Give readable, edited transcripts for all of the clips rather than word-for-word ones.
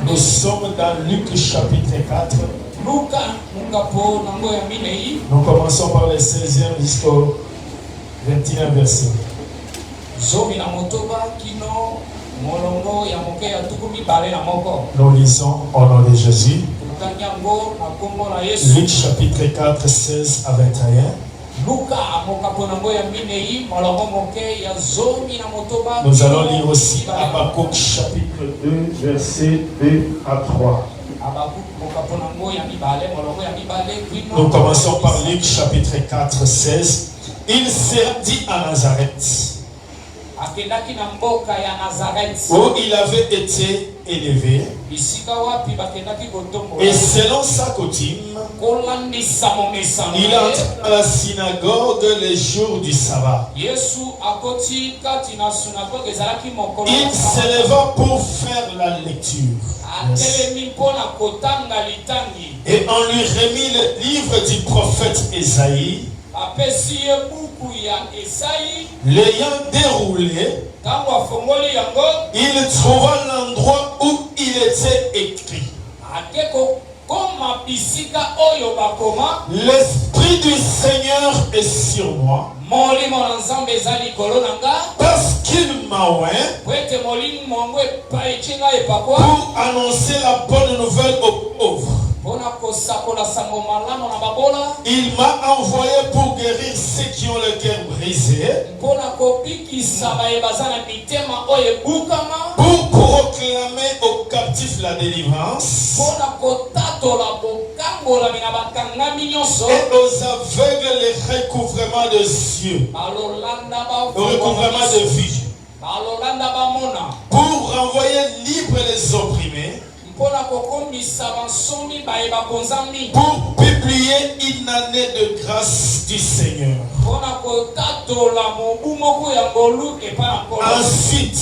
Nous sommes dans Luc chapitre 4. Nous commençons par le 16e jusqu'au 21e verset. Nous lisons au nom de Jésus. Luc chapitre 4, 16 à 21. Nous allons lire aussi Habakkuk chapitre 2, verset 2 à 3. Nous commençons par Luc chapitre 4, 16. Il s'est dit à Nazareth, où il avait été élevé, et selon sa coutume, il entre à la synagogue les jours du sabbat. Il s'éleva pour faire la lecture. Et on lui remit le livre du prophète Ésaïe. L'ayant déroulé, il trouva l'endroit où il était écrit: l'Esprit du Seigneur est sur moi, parce qu'il m'a oint pour annoncer la bonne nouvelle aux pauvres. Il m'a envoyé pour guérir ceux qui ont le cœur brisé, pour proclamer aux captifs la délivrance, et aux aveugles le recouvrement de yeux, le recouvrement de vue, pour renvoyer libres les opprimés, pour publier une année de grâce du Seigneur. Ensuite,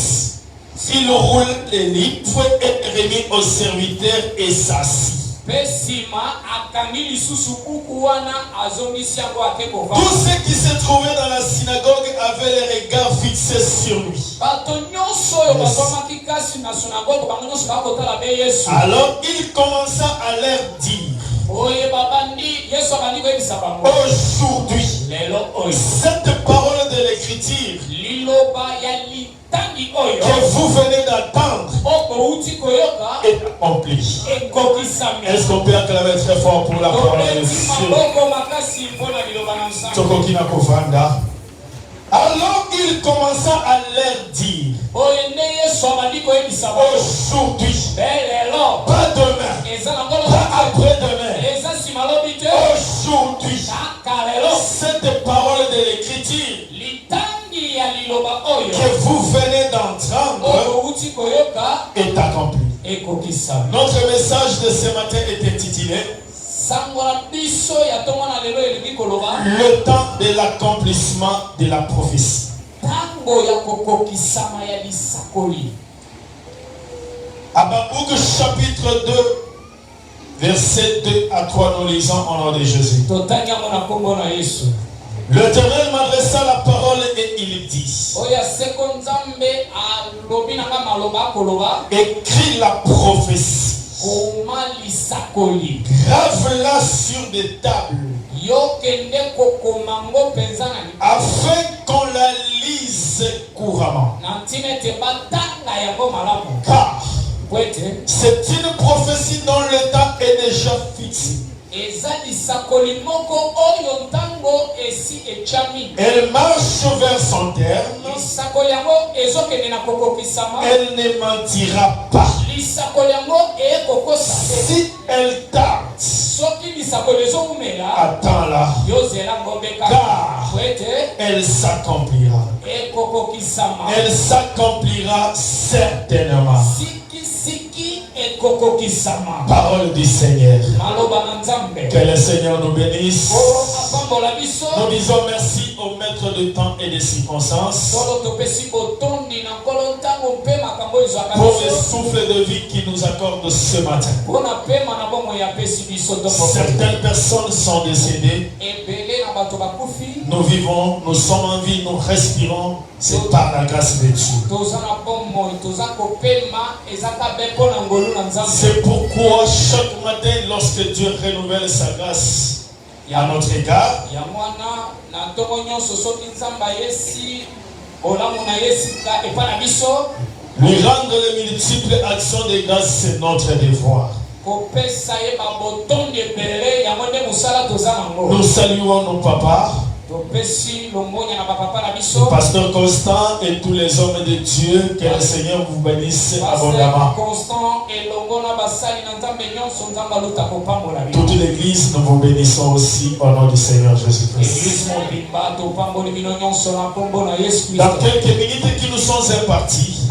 il roule les livres et remit aux serviteurs et s'assit. Tous ceux qui se trouvaient dans la synagogue avaient les regards fixés sur lui. Alors il commença à leur dire: aujourd'hui, cette parole de l'écriture que vous venez d'attendre est accomplie. Est-ce qu'on peut acclamer très fort pour la parole de Dieu? Alors il commença à leur dire: aujourd'hui, pas demain, pas après-demain, aujourd'hui, cette parole de l'écriture que vous venez d'entendre est accomplie. Notre message de ce matin est intitulé: le temps de l'accomplissement de la prophétie. Habakkuk chapitre 2, verset 2 à 3, nous lisons au nom de Jésus. L'Éternel m'adressa la parole et il dit: écris la prophétie, grave-la sur des tables, afin qu'on la lise couramment. Car c'est une prophétie dont le temps est déjà fixé. Elle marche vers son terme. Elle ne mentira pas. Si elle tarde, attends-la, car elle s'accomplira. Elle s'accomplira certainement. Parole du Seigneur. Que le Seigneur nous bénisse. Nous disons merci au Maître maître de temps et des circonstances, pour le souffle de vie qu'il nous accorde ce matin. Certaines personnes sont décédées. Nous vivons, nous sommes en vie, nous respirons. C'est par la grâce de Dieu. C'est pourquoi chaque matin, lorsque Dieu renouvelle sa grâce à notre égard, lui rendre les multiples actions de grâce, c'est notre devoir. Nous saluons nos papas, le pasteur Constant et tous les hommes de Dieu. Que le Seigneur vous bénisse abondamment. Toute l'église, nous vous bénissons aussi au nom du Seigneur Jésus-Christ. Dans quelques minutes qui nous sont imparties,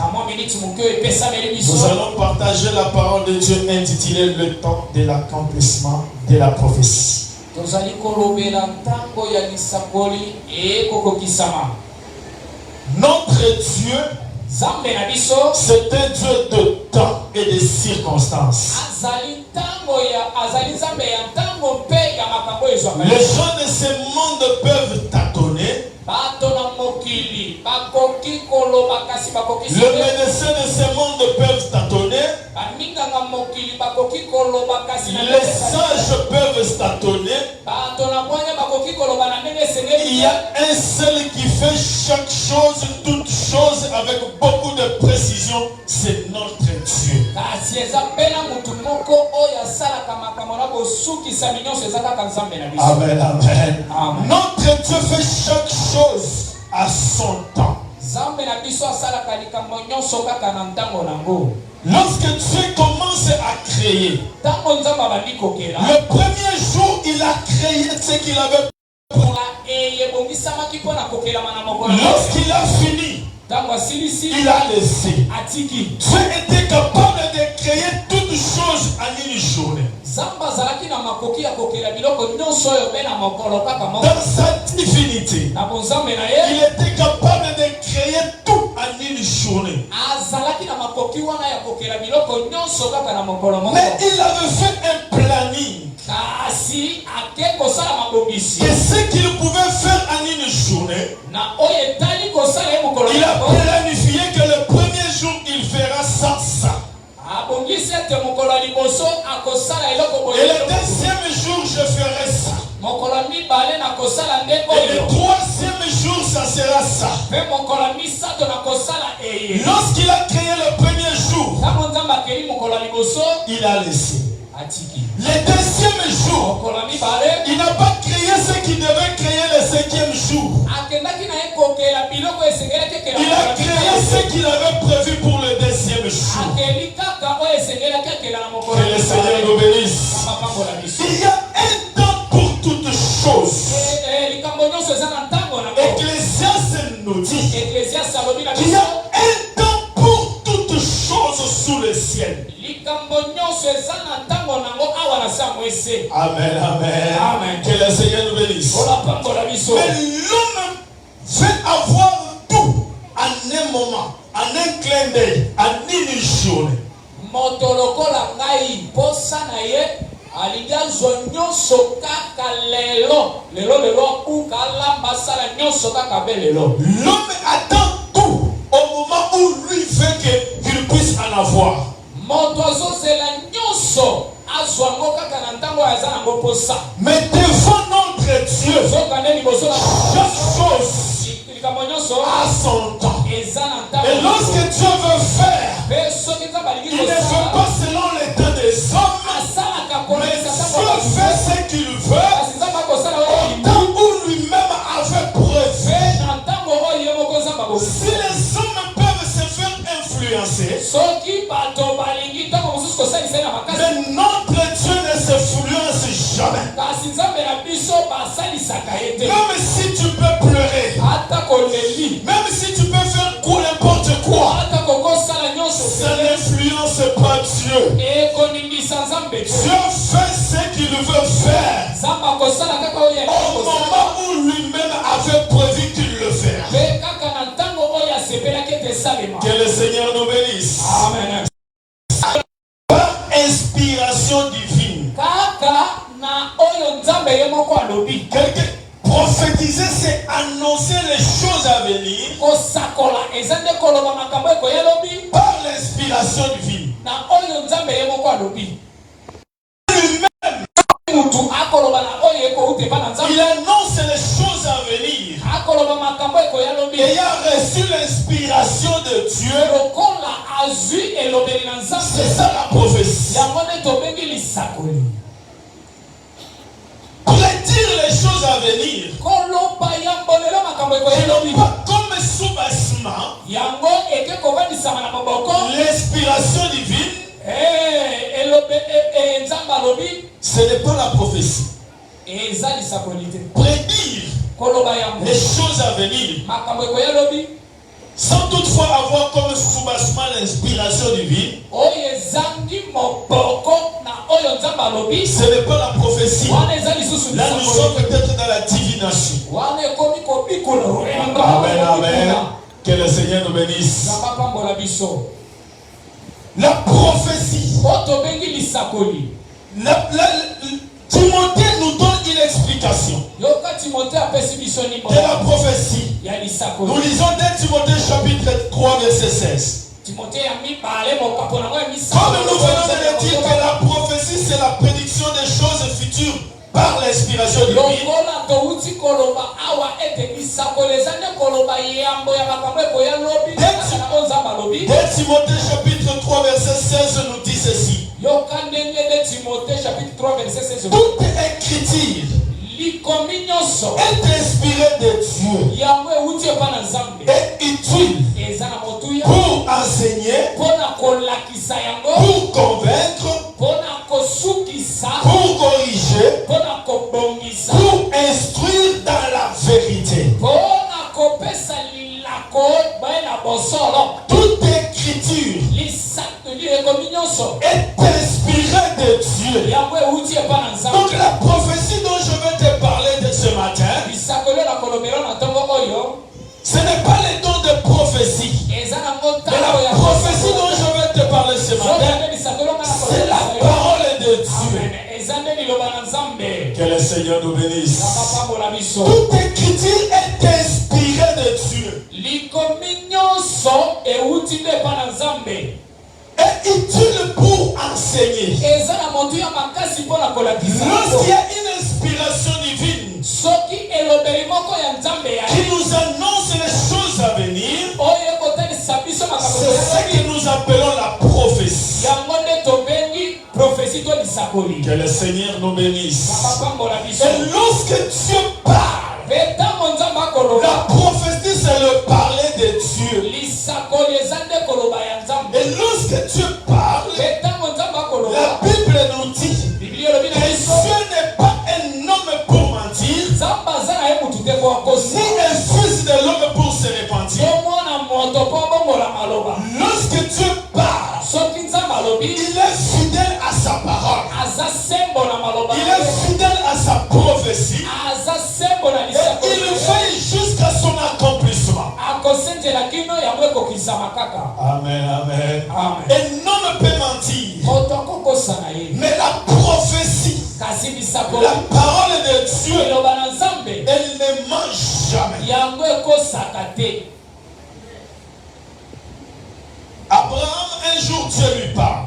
nous allons partager la parole de Dieu intitulée Le temps de l'accomplissement de la prophétie. Notre Dieu, c'est un Dieu de temps et de circonstances. Les gens de ce monde peuvent tâtonner. Le médecin de ce monde peuvent tâtonner. Les sages peuvent tâtonner. Il y a un seul qui fait chaque chose, toute chose avec beaucoup de précision. C'est notre Dieu. Amen, amen. Notre Dieu fait chaque chose à son temps. Lorsque Dieu commence à créer, le premier jour, il a créé ce qu'il avait pour. Lorsqu'il a fini, il a laissé. Dieu était capable de créer toutes choses en une journée. Dans sa divinité, il était capable de créer tout en une journée. Mais il avait fait un planning. Et ce qu'il pouvait faire en une journée, il a planifié que le premier jour il fera ça. Et le deuxième jour je ferai ça. Et le troisième jour ça sera ça. Lorsqu'il a créé le premier jour, il a laissé. Le deuxième jour, il n'a pas créé ce qu'il devait créer le cinquième jour. Il a créé ce qu'il avait prévu pour le deuxième jour. Que le Seigneur nous bénisse. Il y a un temps pour toutes choses. Ecclésiaste nous dit qu'il y a un temps pour toutes choses sous le ciel. Amen, amen. Que le Seigneur nous bénisse. Mais l'homme veut avoir tout en un moment, en un clin d'œil, en une journée. L'homme attend tout au moment où lui veut qu'il puisse en avoir. Mais devant notre Dieu, chaque chose a son temps. Et lorsque Dieu veut faire, il ne fait pas selon les temps des hommes, mais Dieu fait ce qu'il veut au temps où lui-même avait prévu. Si les hommes peuvent se faire influencer, mais notre Dieu ne s'influence jamais. Même si tu peux pleurer, même si tu peux faire n'importe quoi, ça n'influence pas Dieu. Dieu fait ce qu'il veut faire au moment où lui-même avait prévu qu'il Que le Seigneur nous bénisse. Amen. Par inspiration divine. Prophétiser, c'est annoncer les choses à venir par l'inspiration divine. Lui-même, il annonce les choses à venir. Ayant reçu l'inspiration de Dieu, c'est ça la prophétie. Prédire les choses à venir. Pas comme soubassement. L'inspiration divine, ce n'est pas la prophétie. Prédire les choses à venir sans toutefois avoir comme soubassement l'inspiration divine, ce n'est pas la prophétie. Là nous sommes peut-être dans la divination. Amen, amen. Que le Seigneur nous bénisse. La prophétie. Timothée nous donne une explication de la prophétie. Nous lisons 2 Timothée chapitre 3 verset 16. Comme nous venons de le dire que la prophétie c'est la prédiction des choses futures par l'inspiration divine. 2 Timothée chapitre 3 verset 16 nous dit ceci. Toute écriture est inspirée de Dieu et utile pour enseigner, pour convaincre, pour corriger, pour instruire dans la vérité. Toute écriture est inspirée de Dieu. Donc la prophétie dont je veux te parler de ce matin, ce n'est pas le don de prophétie. Mais la prophétie dont je veux te parler ce matin, c'est la parole de Dieu. Que le Seigneur nous bénisse. Toute écriture est inspirée de Dieu. Est utile pour enseigner. Lorsqu'il y a une inspiration divine qui nous annonce les choses à venir, c'est ce que nous appelons la prophétie. Que le Seigneur nous bénisse. Et lorsque Dieu parle, la prophétie c'est le parler de Dieu. Et lorsque Dieu parle, la Bible nous dit que Dieu n'est pas un homme pour mentir, ni un fils de l'homme pour se repentir. Lorsque Dieu parle, il est fidèle à sa parole. Il est fidèle à sa prophétie. Et il veille jusqu'à son accomplissement. Amen, amen. Un homme peut mentir, mais la prophétie, la parole de Dieu, elle ne ment jamais. Abraham, un jour Dieu lui parle.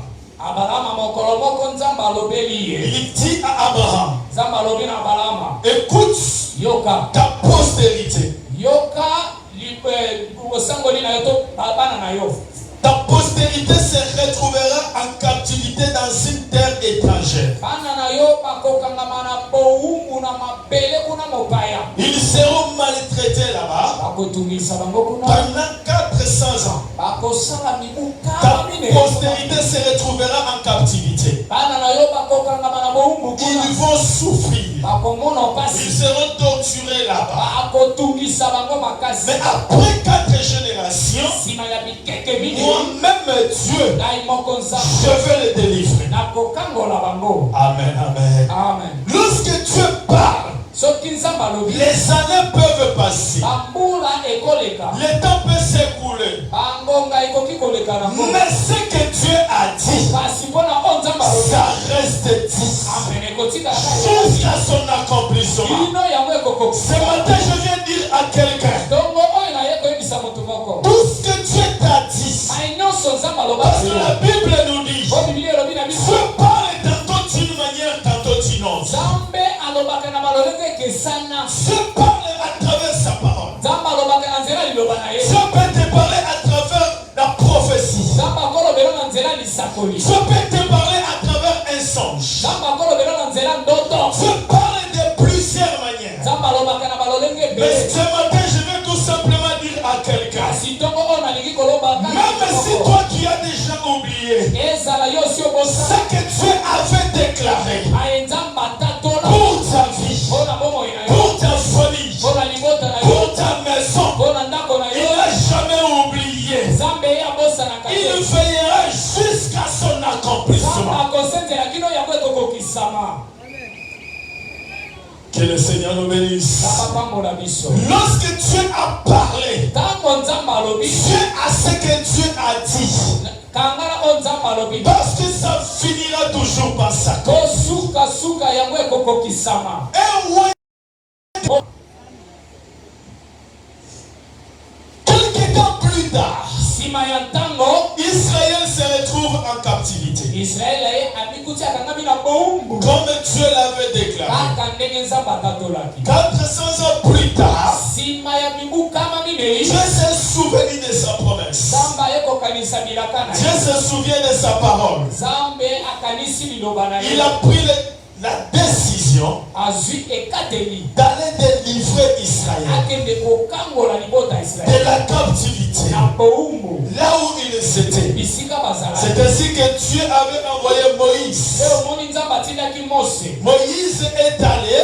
Il dit à Abraham, écoute ta postérité. Ta postérité se retrouvera en captivité dans une terre étrangère. Ils seront maltraités là-bas pendant 400 ans. Ta postérité se retrouvera en captivité. Ils vont souffrir. Ils seront torturés là-bas. Mais après 4 générations, moi-même Dieu, je vais les délivrer. Amen, amen. Lorsque Dieu parle, Les années peuvent passer. Le temps peut s'écouler. Mais ce que Dieu a dit, ça reste dit jusqu'à son accomplissement. Ce matin, je viens dire à quelqu'un, tout ce que Dieu t'a dit, parce que la Bible nous dit, Dieu parle tantôt d'une manière, tantôt d'une autre. Dieu parle à travers sa parole. Dieu peut te parler à travers la prophétie. Dieu peut te parler à travers un songe. Dieu parle de plusieurs manières. Mais ce matin, je vais tout simplement dire à quelqu'un, même si toi tu as déjà oublié ce que Dieu avait déclaré pour ta vie, pour ta famille, pour ta maison, il n'a jamais oublié. Il veillera jusqu'à son accomplissement. Que le Seigneur nous bénisse. Lorsque Dieu a parlé, Dieu a ce que Dieu a dit. Parce que ça finira toujours par ça. Quelques temps plus tard, Israël se retrouve en captivité. Comme Dieu l'avait déclaré. 400 ans plus tard, Dieu s'est souvenu de sa promesse. Dieu se souvient de sa parole. Il a pris la décision d'aller délivrer Israël de la captivité, là où ils étaient. C'est ainsi que Dieu avait envoyé Moïse. Moïse est allé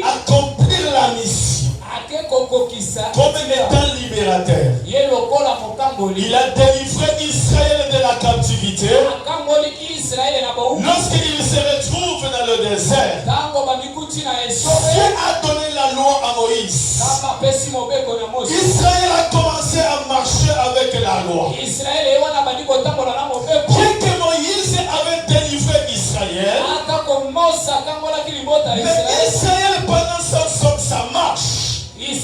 accomplir la mission comme étant libérateur. Il a délivré Israël de la captivité. Lorsqu'il se retrouve dans le désert, Dieu a donné la loi à Moïse. Israël a commencé à marcher avec la loi. Bien que Moïse avait délivré Israël, mais Israël pendant sa marche est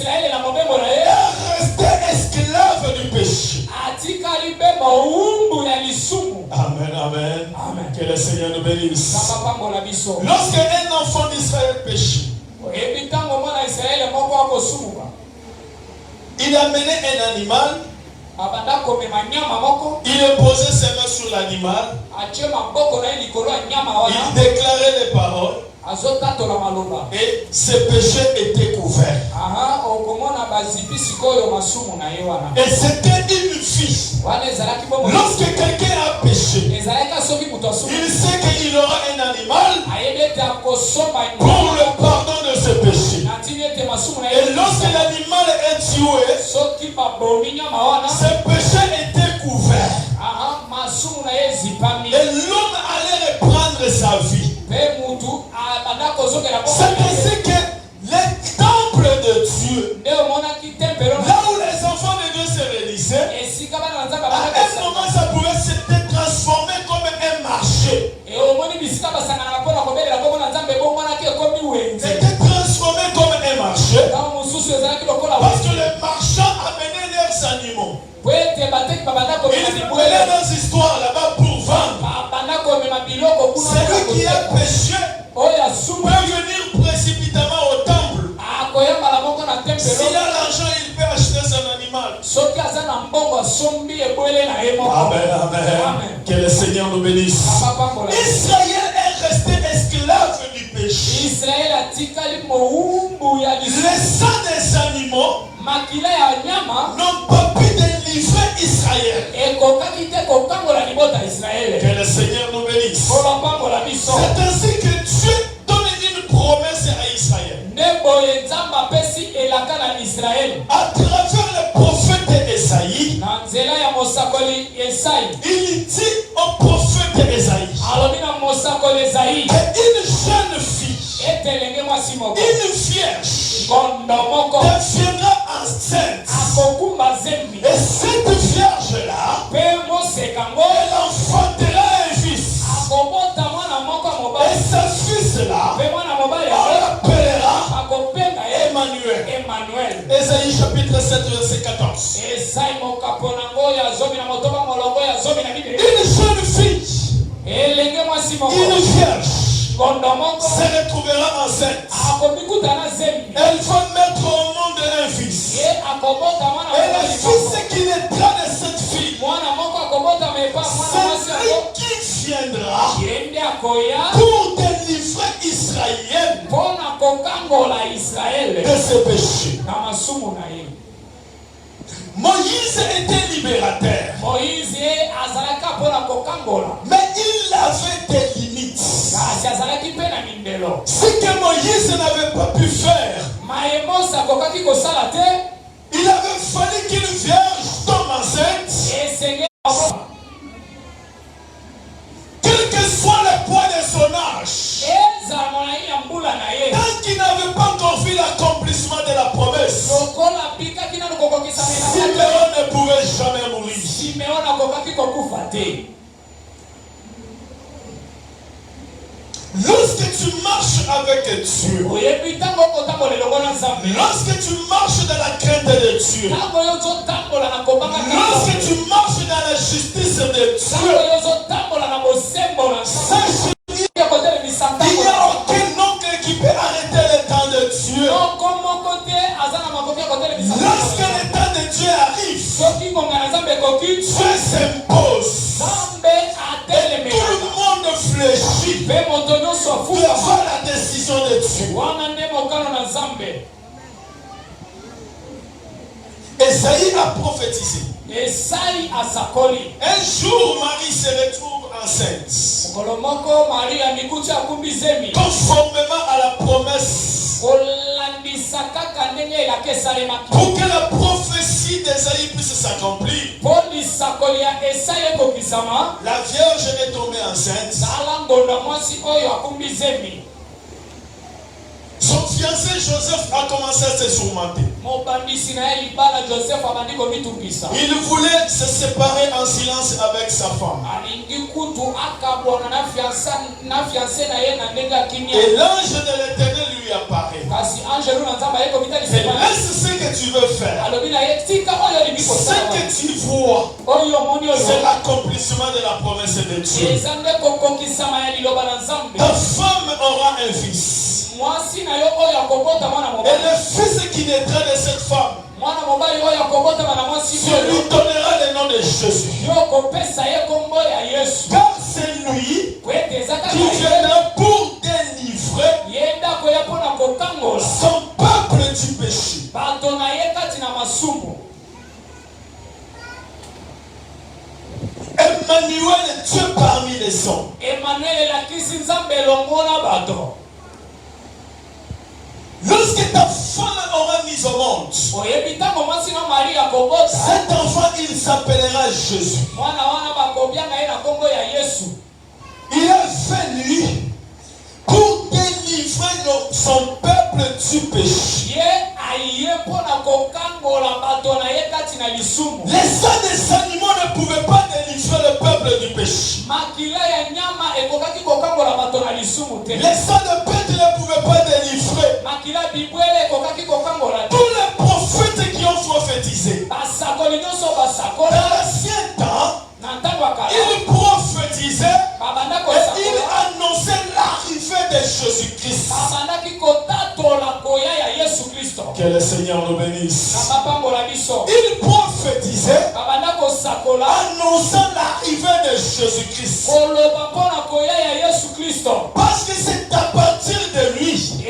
resté esclave du péché. Amen, amen. Que le Seigneur nous bénisse. Lorsqu'un enfant d'Israël péchait, il a mené un animal. Il posait ses mains sur l'animal. Il déclarait les paroles. Et ses péchés étaient couverts. Et c'était une fille. Lorsque quelqu'un a péché, il sait qu'il aura un animal pour le pardon de ses péchés. Et lorsque l'animal est tué, ses péchés étaient couverts. Et l'homme allait reprendre sa vie. C'est ainsi que le temple de Dieu, là où les enfants de Dieu se réunissaient, à un moment ça pouvait se transformer comme un marché. C'était transformé comme un marché parce que les marchands amenaient leurs animaux. Ils prenaient leurs histoires là-bas pour vendre. Celui qui a péché peut venir précipitamment au temple. S'il a l'argent, il peut acheter son animal. Amen, amen. Que le Seigneur nous bénisse. Israël est resté esclave du péché. Les sangs des animaux n'ont pas pu délivrer Israël. Que le Seigneur nous bénisse. C'est ainsi que Dieu donne une promesse à Israël. À travers le prophète Esaïe, il dit au prophète Esaïe qu'une jeune fille une vierge deviendra enceinte. Et cette vierge-là, elle enfantera un fils. Et ce fils-là, on l'appellera Emmanuel. Ésaïe chapitre 7, verset 14. Une jeune fille, une vierge, se retrouvera enceinte. Elle va mettre au monde un fils. Et le fils qui naîtra de cette fille, c'est lui qui viendra pour délivrer Israël de ses péchés. Moïse était libérateur. Mais il avait des limites. Ce que Moïse n'avait pas pu faire, il avait fallu qu'une vierge tombe enceinte. Quel que soit le poids de son âge, tant qu'il n'avait pas encore vu l'accomplissement de la promesse, Siméon ne pouvait jamais mourir. Lorsque tu marches avec Dieu, lorsque tu marches dans la crainte de Dieu, lorsque tu marches dans la justice de Dieu, sache qu'il n'y a aucun nom qui peut arrêter le temps de Dieu. Lorsque le temps de Dieu arrive, Dieu s'impose. Et tout le monde fléchit devant la décision de Dieu. Esaïe a prophétisé. Un jour, Marie se retrouve enceinte. Conformément à la promesse. Pour que la prophétie d'Esaïe puisse s'accomplir, la Vierge est tombée enceinte. Son fiancé Joseph a commencé à se surmonter. Il voulait se séparer en silence avec sa femme. Et l'ange de l'Éternel lui apparaît. Et laisse ce que tu veux faire. Ce que tu vois, c'est l'accomplissement de la promesse de Dieu. Ta femme aura un fils. Et le fils qui naîtra de cette femme, Dieu lui donnera le nom de Jésus. Car c'est lui qui viendra pour délivrer son peuple du péché. Emmanuel est Dieu parmi les hommes. Lorsque ta femme aura mis au monde, cet enfant, il s'appellera Jésus. Il est venu pour délivrer son peuple du péché. Les sangs des animaux ne pouvaient pas délivrer le peuple du péché. Les sangs de bêtes ne pouvaient pas délivrer. Tous les prophètes qui ont prophétisé dans l'ancien temps, ils prophétisaient et ils annonçaient l'arrivée de Jésus-Christ. Que le Seigneur nous bénisse. Ils prophétisaient annonçant l'arrivée de Jésus-Christ. Parce que c'est à partir de lui qu'il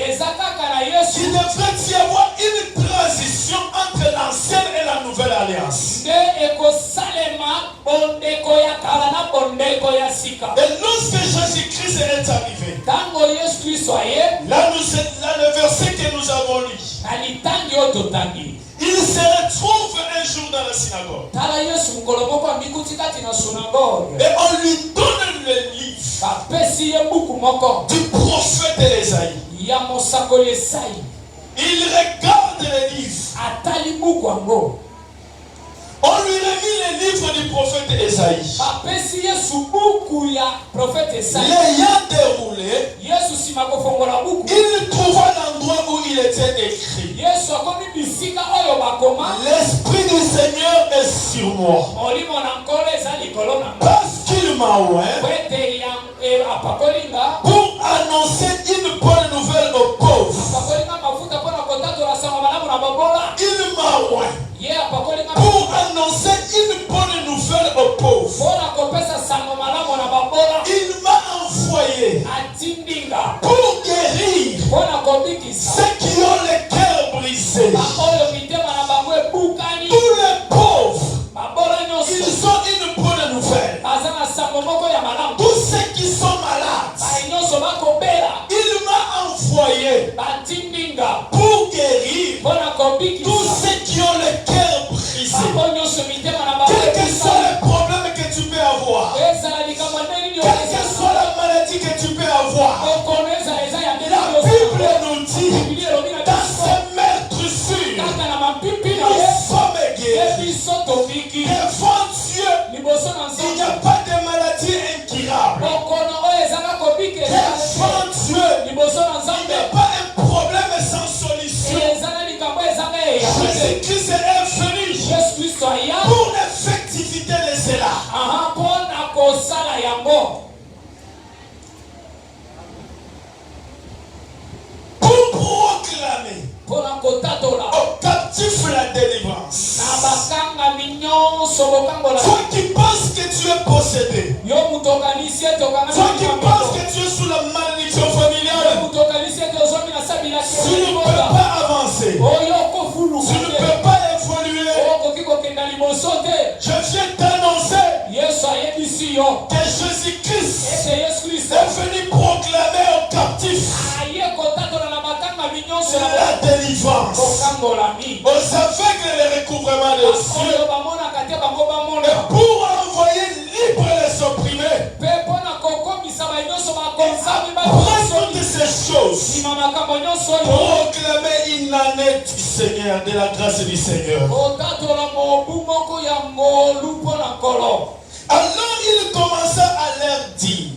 devrait y avoir une transition entre l'ancienne et la nouvelle alliance. Et lorsque Jésus-Christ est arrivé, là le verset que nous avons lu, il se retrouve un jour dans la synagogue. Et on lui donne le livre du prophète Esaïe. Il regarde les livres. On lui remit les livres du prophète Esaïe. L'ayant déroulé, il trouva l'endroit où il était écrit. L'Esprit du Seigneur est sur moi, parce qu'il m'a oint pour annoncer une bonne nouvelle aux pauvres. Il m'a oint pour annoncer une bonne nouvelle aux pauvres. Il m'a envoyé pour guérir ceux qui ont les cœurs brisés. Tous les pauvres, ils ont une bonne nouvelle. Tous ceux qui sont malades, il m'a envoyé pour guérir tous ceux qui ont le cœur brisé. Quel que soit le problème que tu peux avoir, quelle que soit la maladie que tu peux avoir, la Bible nous dit dans ce meurtrissure, nous sommes guéris. Devant Dieu, il n'y a pas de maladie incurable. Devant Dieu, il n'y a pas un problème sans solution. Jésus-Christ est venu pour l'effectivité de cela. Pour proclamer aux captifs la délivrance. Toi qui penses que tu es possédé, toi qui penses que tu es sous la malédiction familiale, tu ne peux pas avancer, tu ne peux pas évoluer. Je viens t'annoncer que Jésus-Christ est venu proclamer aux captifs la délivrance, aux aveugles le recouvrement des cieux, et pour envoyer libre les opprimés. Après toutes ces choses, proclamer une année du Seigneur, de la grâce du Seigneur. Alors il commença à leur dire,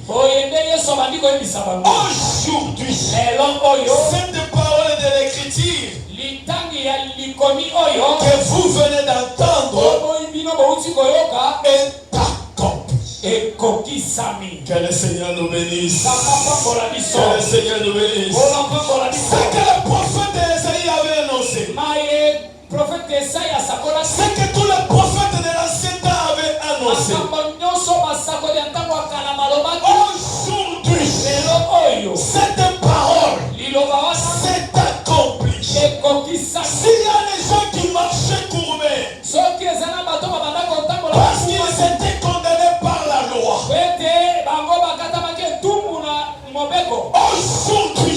aujourd'hui, cette parole de l'Écriture que vous venez d'entendre est accomplie. Que le Seigneur nous bénisse. Que le Seigneur nous bénisse. Ce que le prophète Esaïe avait annoncé, ce que tous les prophètes de l'ancien temps avaient annoncé, aujourd'hui, cette parole s'est accomplie. S'il y a des gens qui marchaient courbés parce qu'ils étaient condamnés par la loi, aujourd'hui,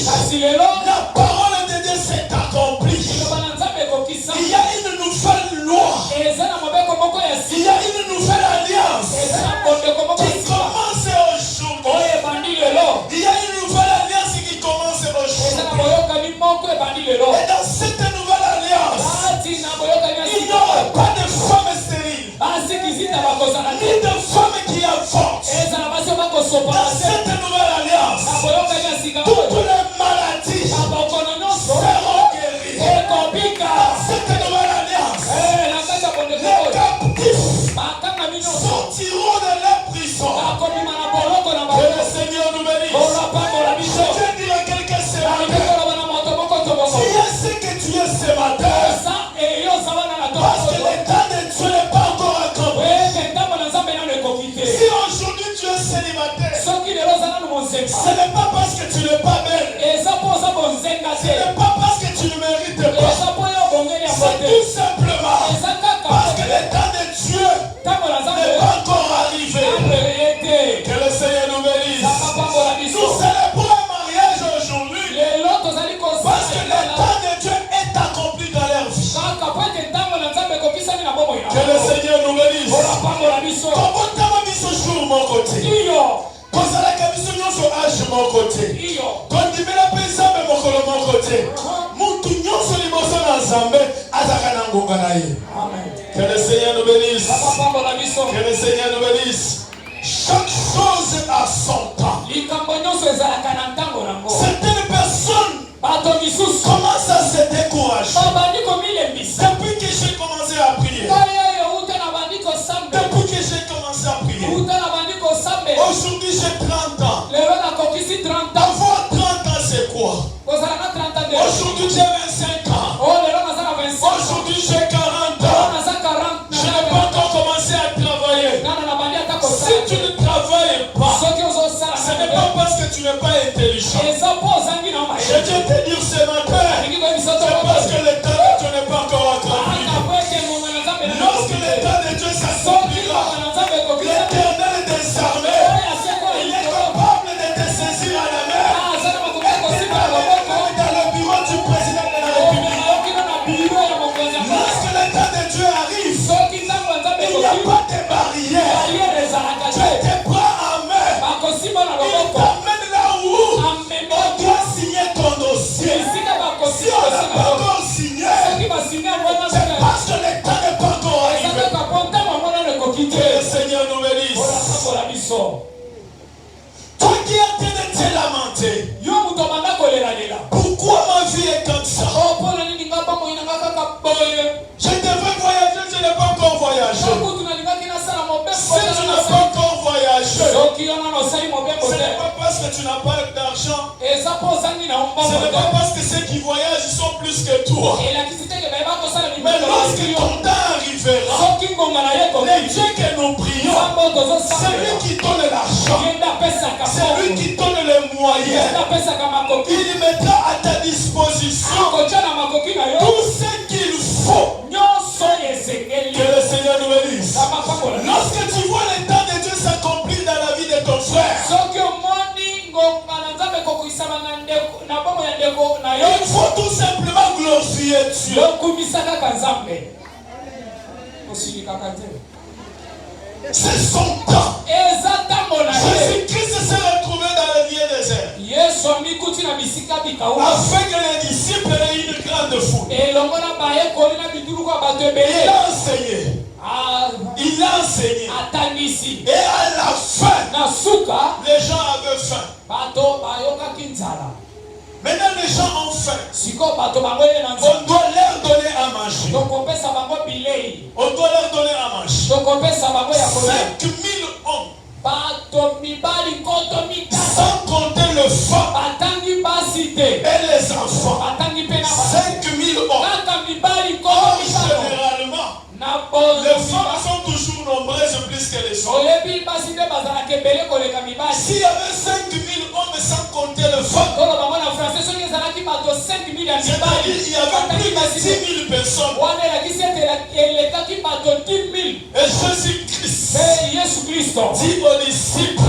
la parole de Dieu s'est accomplie. Il y a une nouvelle loi, il y a une nouvelle alliance qui commence aujourd'hui. Il y a une nouvelle alliance qui commence aujourd'hui. Et dans cette nouvelle alliance, il n'y aura pas de femme stérile, ni de femme qui avorte. Dans cette nouvelle alliance, toutes les maladies seront guéries. Dans cette nouvelle alliance, les captifs sortiront de leur prison. Que le Seigneur nous bénisse. Je viens dire à quelqu'un ce matin, tu es ce que tu es ce matin, parce que le temps de Dieu n'est pas encore accompli. Si aujourd'hui tu es célibataire, ce n'est pas parce que tu n'es pas belle, ce n'est pas parce que tu ne mérites pas, c'est tout simplement parce que le temps de Dieu n'est pas encore arrivé. Que le Seigneur nous bénisse. Nous célébrons un mariage aujourd'hui parce que le temps de Dieu est accompli dans leur vie. Que le Seigneur nous bénisse. Comment t'as mis ce jour mon côté? Quand ça l'a mis ce jour âge mon côté. Quand tu mets la paix mon côté. côté. Que le Seigneur nous bénisse. Que le Seigneur nous bénisse. Chaque chose a son temps. Certaines personnes commencent à se décourager. Depuis que j'ai commencé à prier. Depuis que j'ai commencé à prier. Aujourd'hui j'ai 30 ans. Avoir 30 ans c'est quoi? Aujourd'hui j'ai 25 ans. Aujourd'hui j'ai 40 ans. Je n'ai pas encore commencé à travailler. Si tu ne travailles pas, ce n'est pas parce que tu n'es pas intelligent. Je tiens à te dire ce matin, c'est parce que le temps de Dieu n'est pas encore accompli. Lorsque le temps de Dieu s'accomplira, l'Éternel des armées, il est capable de te saisir à la main et dans le bureau du président de la République. Lorsque le temps de Dieu arrive, il n'y a pas de barrière. Tu te prends en main. Il t'amène là où on doit signer ton dossier. Si on n'a pas encore signé, c'est parce que le temps n'est pas encore arrivé. Que le Seigneur nous bénisse. Toi qui es en train de te lamenter, pourquoi ma vie est comme ça? Je devrais voyager, je n'ai pas encore voyagé. Si tu n'as pas encore voyagé, ce n'est pas parce que tu n'as pas d'argent. Ce n'est pas parce que ceux qui voyagent ils sont plus que toi. Mais lorsque ton temps arrivera, le Dieu que nous prions, c'est lui qui donne l'argent, c'est lui qui donne les moyens. Il mettra à ta disposition tout ce qu'il faut. Que le Seigneur nous bénisse. Lorsque tu vois le temps de Dieu s'accomplir dans la vie de ton frère, il faut tout simplement glorifier Dieu. C'est son temps. Jésus-Christ s'est retrouvé dans le vieux désert afin que les disciples aient une grande foule. Il a enseigné. Il a enseigné. Et à la fin, les gens avaient faim. Maintenant les gens ont faim. On doit leur donner à manger. On doit leur donner à manger. 5000 hommes. Sans compter le femme et les enfants. 5000 hommes. Or, généralement, les femmes sont toujours nombreuses plus que les hommes. S'il y avait 5000 hommes sans compter le femme, c'est-à-dire il y avait plus de 10 000 personnes. Et Jésus-Christ dit aux disciples,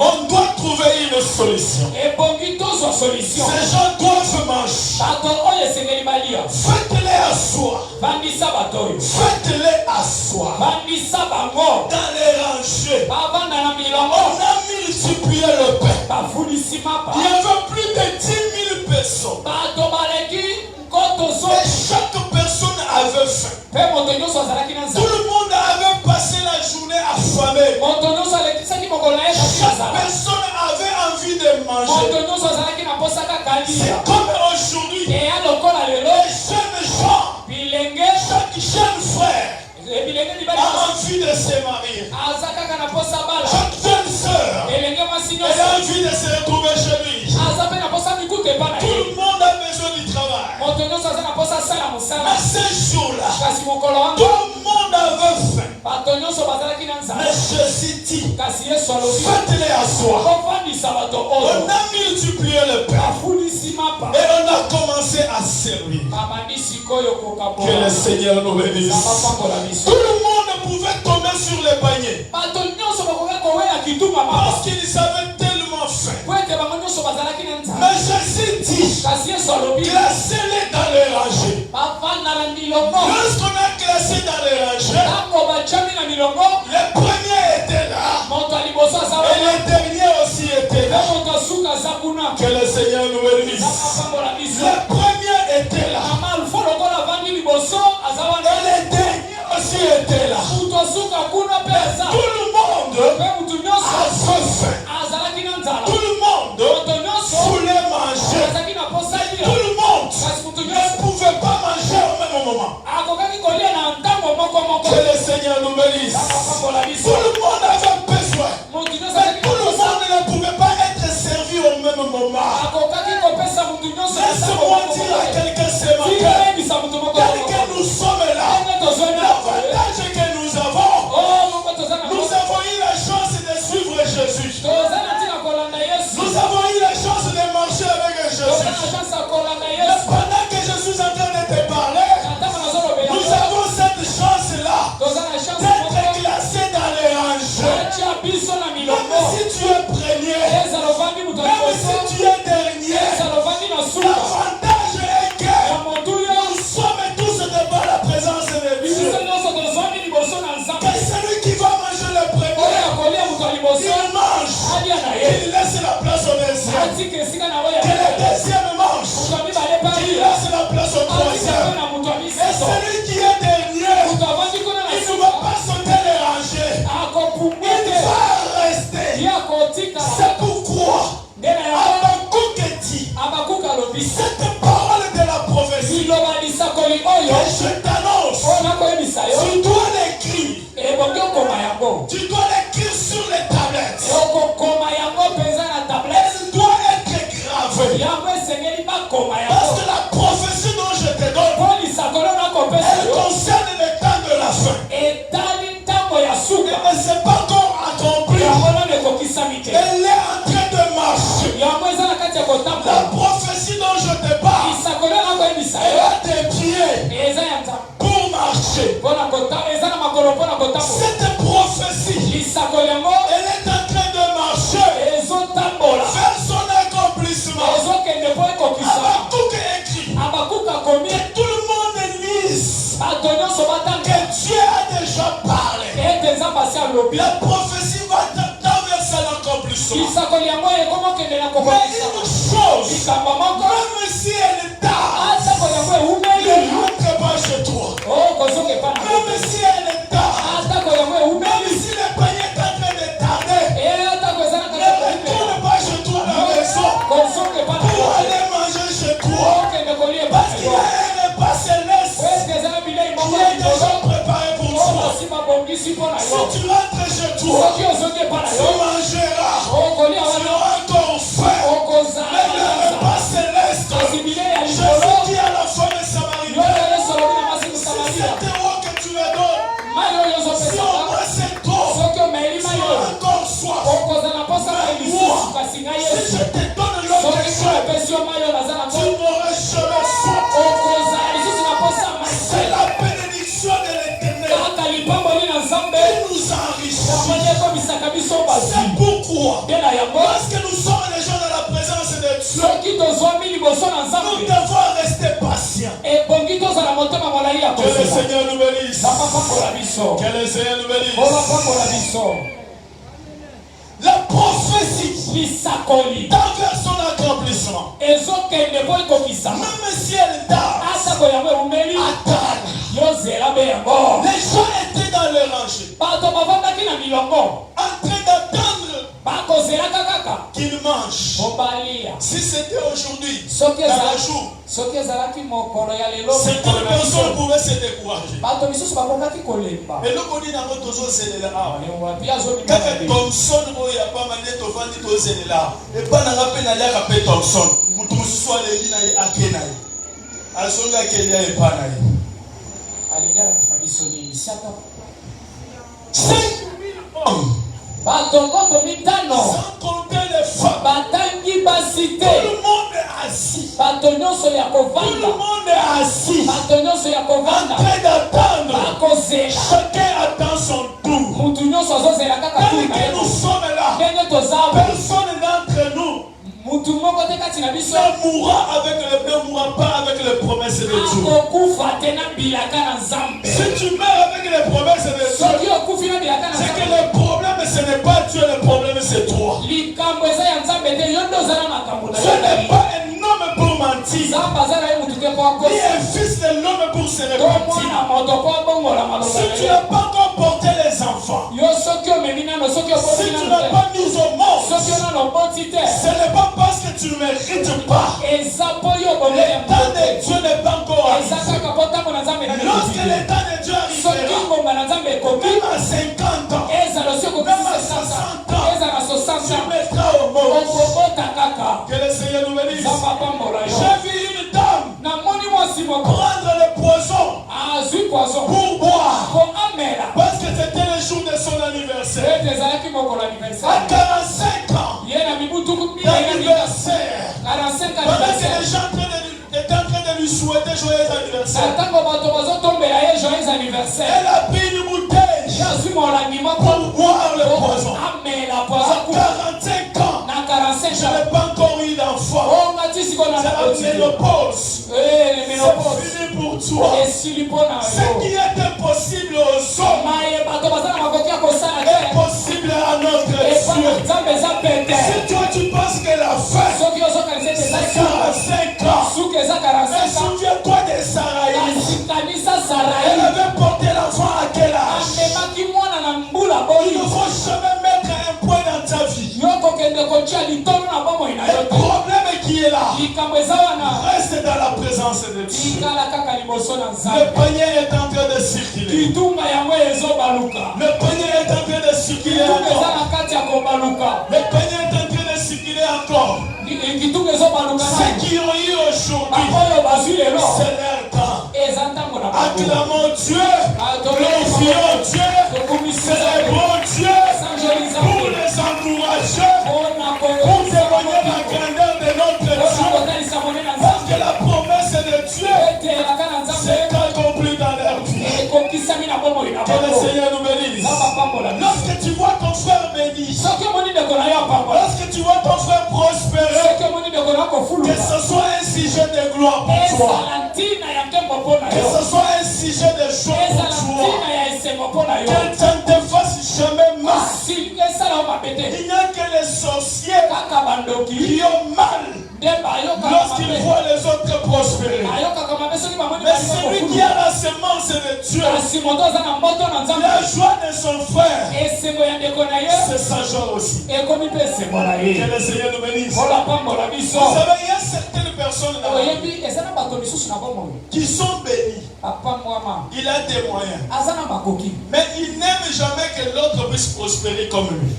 on doit trouver une solution. Ces gens doivent manger. Faites-les asseoir. Faites-les asseoir. Dans les rangées. On a multiplié le pain. Il y avait plus de 10 000 personnes. Et chaque personne avait faim. Tout le monde avait passé la journée affamé. Chaque personne avait envie de manger. C'est comme aujourd'hui. Les jeunes gens, chaque jeune frère a envie de se marier. Chaque jeune soeur a envie de se retrouver chez lui. Tout le monde a besoin du travail. Mais ces jours-là, tout le monde avait faim. Mais Jésus dit, faites-les asseoir. On a multiplié le pain. Et on a commencé à servir. Que le Seigneur nous bénisse. Tout le monde pouvait tomber sur les paniers. Parce qu'ils savaient tellement faim. Mais Jésus dit, classez-les dans les rangées. Lorsqu'on a classé dans les rangées, les premiers étaient là. Et les derniers aussi étaient là. Que le Seigneur nous bénisse. si tu es premier, même si tu es dernier, l'avantage est que nous sommes tous devant la présence de Dieu. Que celui qui va manger le premier, il mange, il laisse la place au deuxième. Que le deuxième mange, il laisse la place au troisième. Et celui qui est dernier, il ne va pas sauter les rangées. Il va rester. C'est pourquoi Habakkuk dit cette parole de la prophétie que je t'annonce. Tu dois l'écrire. Tu dois l'écrire sur les tablettes. Elle doit être gravée. Parce que la prophétie dont je te donne, elle concerne le temps de la fin. Mais ce n'est pas encore accompli. Elle est en train de marcher. La prophétie dont je te parle, elle a des pieds pour marcher. Cette prophétie, elle est en train de marcher vers son accomplissement. Habakkuk écrit que tout le monde lise que Dieu a déjà parlé. La prophétie va vers son accomplissement. Mais une chose, même si elle tarde, ne rentre pas chez toi. Même si elle tarde, même si le panier est en train de tarder, ne retourne pas chez toi à la maison pour aller manger chez toi. Parce qu'il y a un repas céleste qui est déjà préparé pour toi. Si tu rentres chez toi, tu mangeras. Tu auras encore faim. Mais le repas céleste, Jésus dit à la femme samaritaine, si c'était moi que tu me donnes, si au moins c'est toi, si tu as encore soif, si je te donne l'autre chose, tu n'auras jamais soif. C'est la bénédiction de l'Éternel qui nous enrichit. C'est pourquoi, parce que nous sommes les gens de la présence de Dieu, nous devons rester patients. Que le Seigneur nous bénisse. Que le Seigneur nous bénisse. La prophétie tend vers son accomplissement. Même si elle tarde, attends. Les gens étaient dans le rangée, en train d'attendre qu'ils mangent. Si c'était aujourd'hui, dans le jour, certaines personnes pouvaient se décourager. Et le body n'a pas toujours cédé là. Quand Thompson il a pas mal de vendre tout cédé là. Et pas n'a pas n'a pas appelé Thompson. Mutu soit les dina akenai. Alsonga kenya et pas naï. 5000 hommes. Sans compter les femmes. Tout le monde est assis. Tout le monde est assis. En train d'attendre. Chacun attend son tour. Tel que nous sommes là, personne d'entre nous ne mourra avec le ne mourra pas avec les promesses de Dieu. Si tu meurs avec les promesses de Dieu, c'est que le problème ce n'est pas Dieu, le problème c'est toi. Ce n'est pas un homme pour mentir, ni un fils de l'homme pour se repentir. Si tu n'as pas encore porté les enfants, si tu n'as pas mis au monde, ce n'est pas parce que tu ne mérites pas. Le temps de Dieu n'est pas encore arrivé. Lorsque le temps de Dieu arrivera, même à 50 ans, même à 60 ans, tu mettras au monde. Que le Seigneur nous bénisse. J'ai vu une dame prendre le poison pour boire. Parce que c'était le jour de son anniversaire. À 45 ans d'anniversaire. Pendant que les gens étaient en train de lui souhaiter joyeux anniversaire, elle a pris une bouteille pour boire le poison. fini pour toi. Ce qui est impossible aux hommes est possible à notre Dieu. Si toi tu penses que la fin c'est 45 ans, mais souviens-toi de Sarah. Elle avait porté l'enfant à quel âge? Il ne faut jamais mettre un point dans ta vie. Le problème qui est là reste dans la présence de Dieu. Le panier est en train de circuler. Le panier est en train de circuler encore. Le panier est en train de circuler encore. Ceux qui ont eu aujourd'hui, c'est leur temps. Acclamons Dieu, glorifions Dieu, célébrons Dieu pour les encourager, pour témoigner la grandeur de notre Dieu. Parce que la promesse de Dieu s'est accomplie dans leur vie. Que le Seigneur nous bénisse. Lorsque tu vois ton frère béni, lorsque tu vois ton frère prospérer, que ce soit un sujet de gloire pour toi, que ce soit un sujet de joie pour toi, que ça ne te fasse jamais mal. Il n'y a que les sorciers qui ont mal lorsqu'ils voient les autres prospérer. Mais celui qui a la semence de Dieu, la joie de son frère, c'est sa joie aussi. Que le Seigneur nous bénisse. Vous savez, il y a certaines personnes là qui sont bénies. Il a des moyens, mais il n'aime jamais que l'autre puisse prospérer comme lui.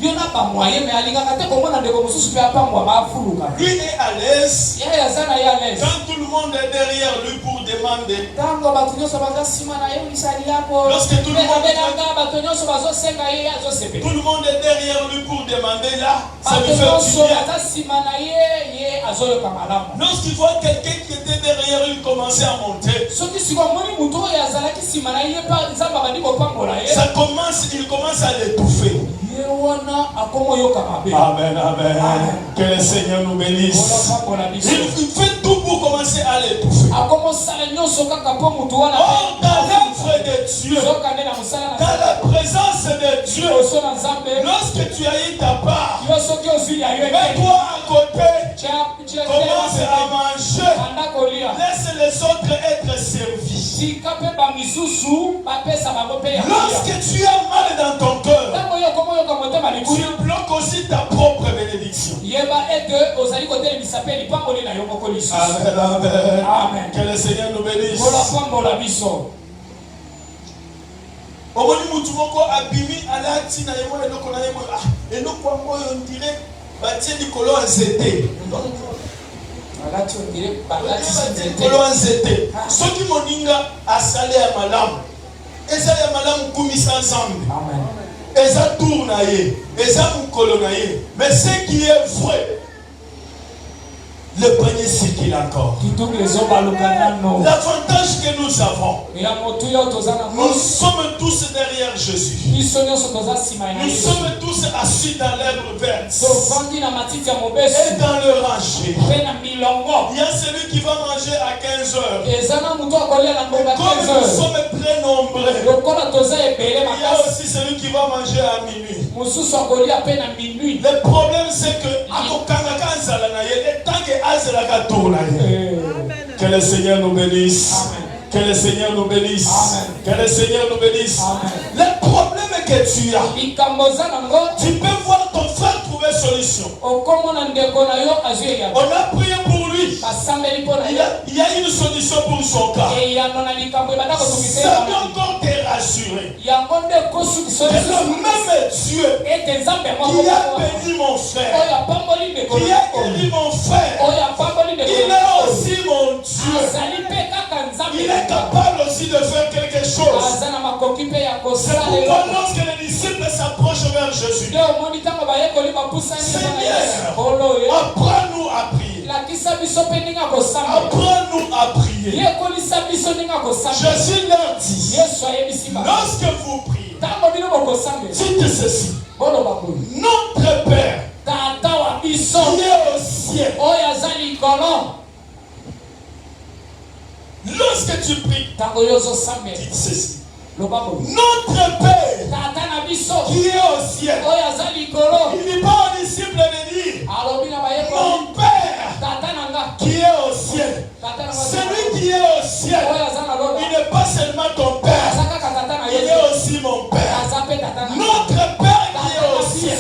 Lui est à l'aise quand tout le monde est derrière lui pour demander. Lorsque tout le monde est derrière lui pour demander, là, ça lui fait du bien. Lorsqu'il voit quelqu'un qui était derrière lui commencer à monter, il commence à l'étouffer. Amen, amen. Que le Seigneur nous bénisse. Il fait tout pour commencer à l'étouffer. Or, dans l'œuvre de Dieu, dans la présence de Dieu, lorsque tu as eu ta part, mets-toi à côté, commence à manger, laisse les autres être servis. Lorsque tu as mal dans ton cœur, tu bloques aussi ta propre bénédiction. Amen, amen. Que le Seigneur nous bénisse. Soki moninga asale ya malamu, eza ya malamu kumisa ensemble. Eza tour na ye, eza mukolo na ye. Mais ce qui est vrai, le panier circule encore. L'avantage que nous avons, nous sommes tous derrière Jésus. Nous sommes tous assis dans l'herbe verte et dans le rangé. Il y a celui qui va manger à 15 heures. Comme nous sommes très nombreux, il y a aussi celui qui va manger à minuit. Le problème c'est que que le Seigneur nous bénisse. Que le Seigneur nous bénisse. Que le Seigneur nous bénisse. Le problème que tu as, tu peux voir ton frère trouver solution. On a prié pour lui. Il y a une solution pour son cas. Ça doit encore te rassurer. Que le même Dieu qui a béni mon frère, qui a béni mon frère, il est aussi mon Dieu. Il est capable aussi de faire quelque chose. C'est pourquoi lorsque les disciples s'approchent vers Jésus, Seigneur, apprends-nous à prier. Apprends-nous à prier. Jésus leur dit, lorsque vous priez, dites ceci: notre Père qui est au ciel, lorsque tu pries, dites ceci. Notre Père qui est au ciel. Il n'est pas un disciple de dire mon Père qui est au ciel. Celui qui est au ciel, il n'est pas seulement ton Père, il est aussi mon Père. Notre Père qui est au ciel.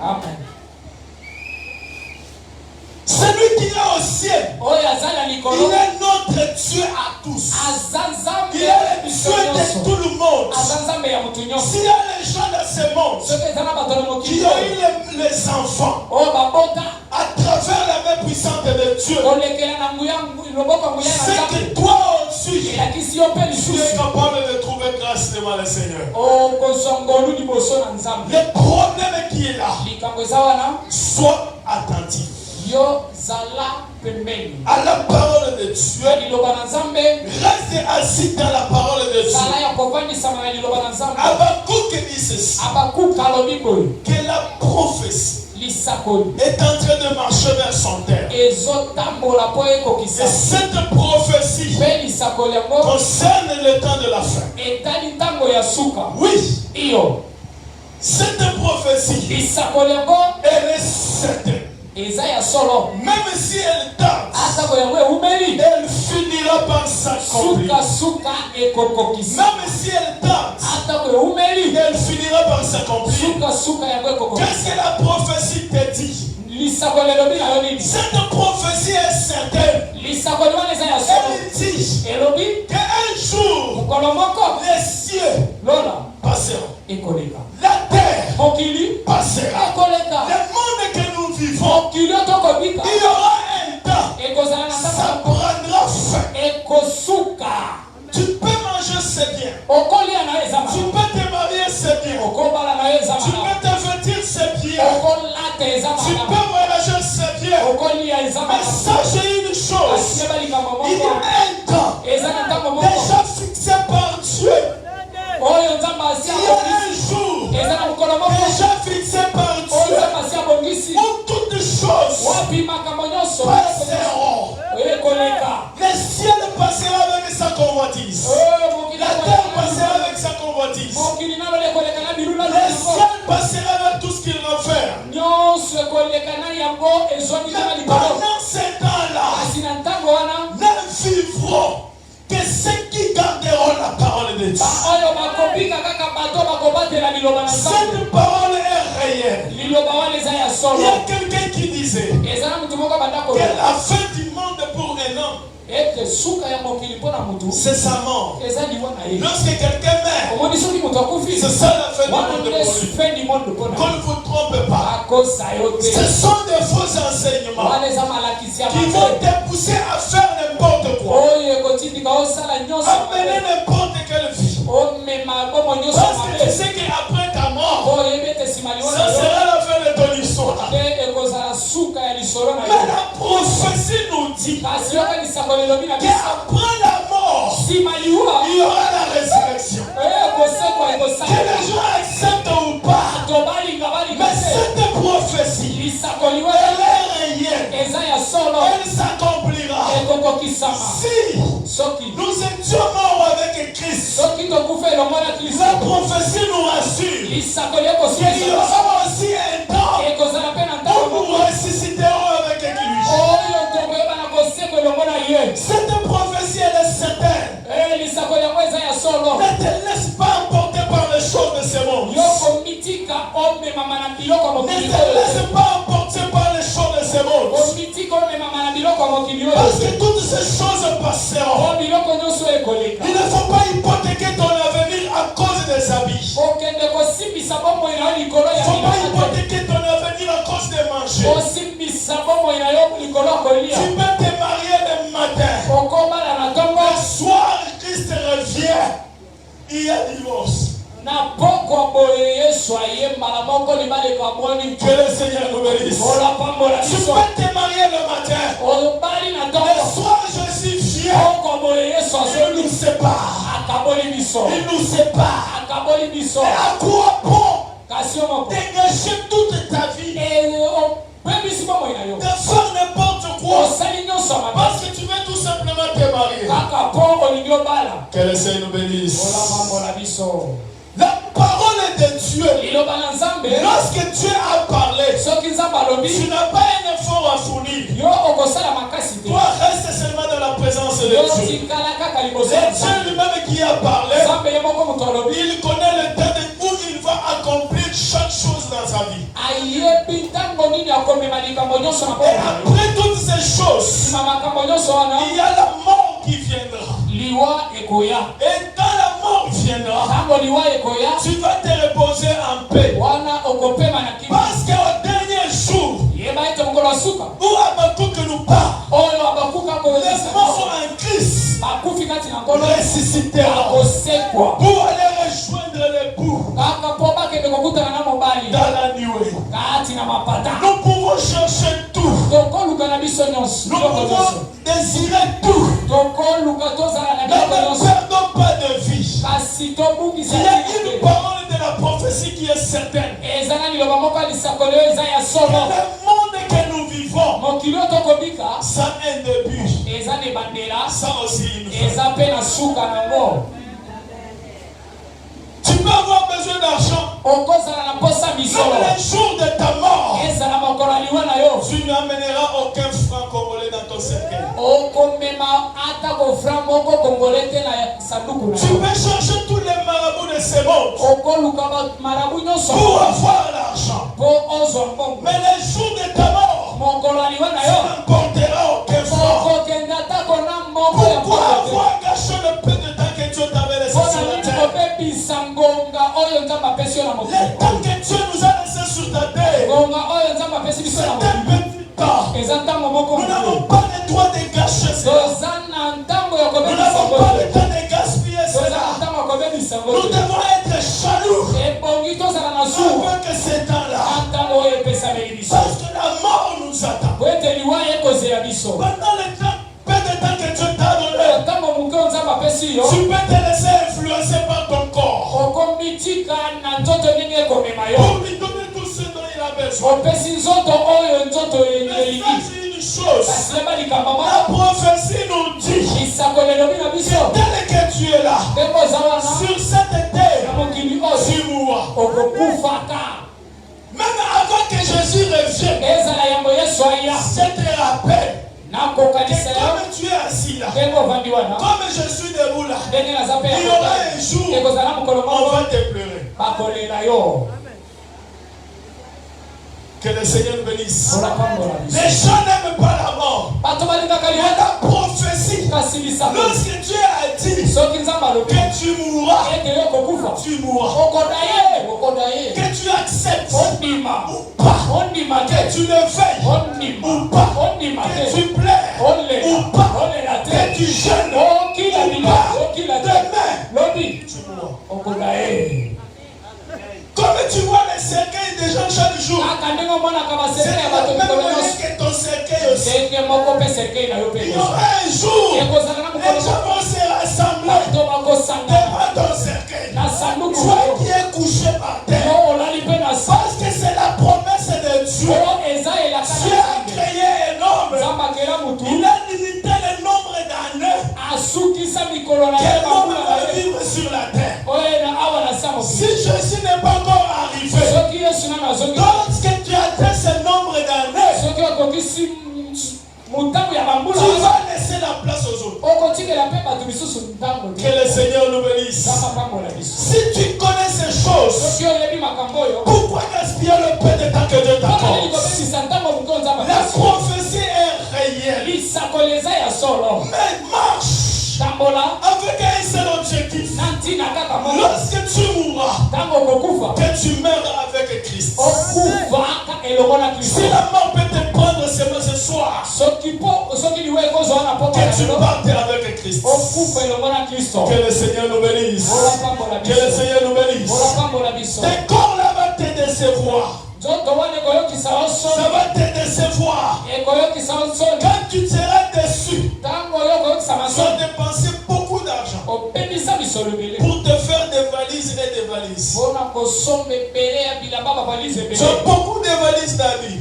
Amen. Celui qui est au ciel, il est notre Dieu à tous. Il est le Dieu de tout le monde. S'il y a les gens de ce monde qui ont eu les enfants à travers la main puissante de Dieu, c'est que toi aussi, tu es capable de trouver grâce devant le Seigneur. Le problème qui est là, sois attentif à la parole de Dieu. Reste assis dans la parole de Dieu. Habakkuk dit ceci, que la prophétie est en train de marcher vers son terme. Et cette prophétie concerne le temps de la fin. Oui, cette prophétie, elle est certaine. Même si elle tarde, elle finira par s'accomplir. Même si elle tarde, elle finira par s'accomplir. Qu'est-ce que la prophétie te dit? Cette prophétie est certaine. Elle dit qu'un jour, les cieux passeront. La terre passera. Le monde que nous vivons, il y aura un temps, ça prendra fin. Tu peux manger, c'est bien. Tu peux te marier, c'est bien. Tu peux te vêtir, c'est bien. Tu peux voyager, c'est bien. Mais sachez une chose, il y a un temps déjà fixé par Dieu. Il y a un jour déjà fixé par Dieu où toutes choses passeront. Le ciel passera avec sa convoitise. La terre passera avec sa convoitise. Le ciel passera avec tout ce qu'il renferme. Mais pendant ces temps-là, ne vivront que ceux qui garderont la parole de Dieu. Cette parole est réelle. Il y a quelqu'un qui disait que la fin du monde pour un homme, c'est sa mort. Lorsque quelqu'un meurt, c'est ça la fin du monde pour lui. Qu'on ne vous trompe pas. Ce sont des faux enseignements qui vont te pousser à faire n'importe quoi. Amener n'importe quelle vie. Parce que tu sais qu'après ta mort, ça sera la fin de ton histoire. Mais la prophétie nous dit qu'après la mort, il y aura la résurrection. Que les gens acceptent ou pas, mais cette prophétie, elle est réelle. Elle s'accomplira. Si nous étions morts avec Christ, la prophétie nous rassure qu'il y aura aussi un temps où nous ressusciterons avec lui. Cette prophétie, elle est certaine. Ne te laisse pas emporter par les choses de ce monde. Ne te laisse pas emporter par les choses de ce monde. Parce que toutes ces choses passeront. Il ne faut pas hypothéquer ton avenir à cause des habits. Il ne faut pas hypothéquer ton avenir à cause des manger. Tu peux te marier le matin. Le soir, Christ revient. Il y a divorce. Que le Seigneur nous bénisse. Tu peux te marier le matin. Le soir, je suis fier. Il nous sépare. Il nous sépare. Et à quoi bon Dégager toute ta vie. De faire n'importe quoi. Parce que tu veux tout simplement te marier. Que le Seigneur nous bénisse. La parole de Dieu. Lorsque Dieu a parlé, tu n'as pas un effort à fournir. Toi, reste seulement dans la présence de Dieu. C'est Dieu lui-même qui a parlé. Il connaît le temps où il va accomplir chaque chose dans sa vie. Et après toutes ces choses, il y a la mort qui viendra. Et quand la mort viendra, tu vas te reposer en paix. Parce qu'au dernier jour, où Habakkuk nous parle, les morts en Christ ressusciteront pour aller rejoindre l'époux dans la nuée. Nous pouvons chercher tout. Nous pouvons désirer tout. Mais ne perdons pas de vie. Il y a une parole de la prophétie qui est certaine. Le monde que nous vivons, ça a un début, ça aussi une fin. Tu peux avoir besoin d'argent. Même le jour de ta mort, tu n'amèneras aucun franc congolais dans ton cercueil. Tu peux chercher tous les marabouts de ce monde pour avoir l'argent. Mais le jour de ta mort, tu n'emporteras aucun franc. Pourquoi avoir gâché le peu de temps que Dieu t'avait laissé sur la terre? Le temps que Dieu nous a laissé sur ta terre, c'est un petit temps. Nous n'avons pas le droit de gâcher cela. Nous n'avons pas le temps de gaspiller cela. Nous devons être jaloux avec ces temps-là. Parce que la mort nous attend. Pendant le temps, peu de temps que Dieu t'a donné, tu peux te laisser influencer par ton corps pour lui donner tout ce dont il a besoin. Mais c'est une chose. La prophétie nous dit que tel que tu es là, sur cette terre, tu mourras. Même avant que Jésus revienne, je te rappelle que comme tu es assis là, comme je suis debout là, il y aura un jour on va te pleurer. Que le Seigneur nous bénisse. Les gens n'aiment pas la mort. Mais la prophétie, lorsque Dieu a dit que tu mourras, tu mourras. Que tu acceptes ou pas, que tu le veilles ou pas, que tu plais ou pas, que tu jeûnes ou pas, demain, tu mourras. Comme tu vois les cercueils des gens chaque jour, c'est la même manière que ton cercueil aussi. Il y aura un jour, les gens vont se rassembler devant ton cercueil. Toi qui es couché par terre, parce que c'est la promesse de Dieu. Dieu a créé un homme. Il a limité le nombre d'années que l'homme va vivre sur la terre. Si Jésus n'est pas encore arrivé, lorsque tu atteins ce nombre d'années, tu vas laisser la place aux autres. Que le Seigneur nous bénisse. Si tu connais ces choses, pourquoi gaspiller le peu de temps que Dieu t'accorde? La prophétie est réelle. Mais marche avec un seul objectif. Lorsque tu mourras, que tu meurs avec Christ. Si la mort peut te prendre ce soir, que tu partes avec Christ. Que le Seigneur nous bénisse. Que le Seigneur nous bénisse. Tes corps là va te décevoir. Ça va te décevoir. Quand tu seras déçu, tu vas dépenser beaucoup d'argent pour te faire des valises et des valises. Tu as beaucoup de valises dans la vie.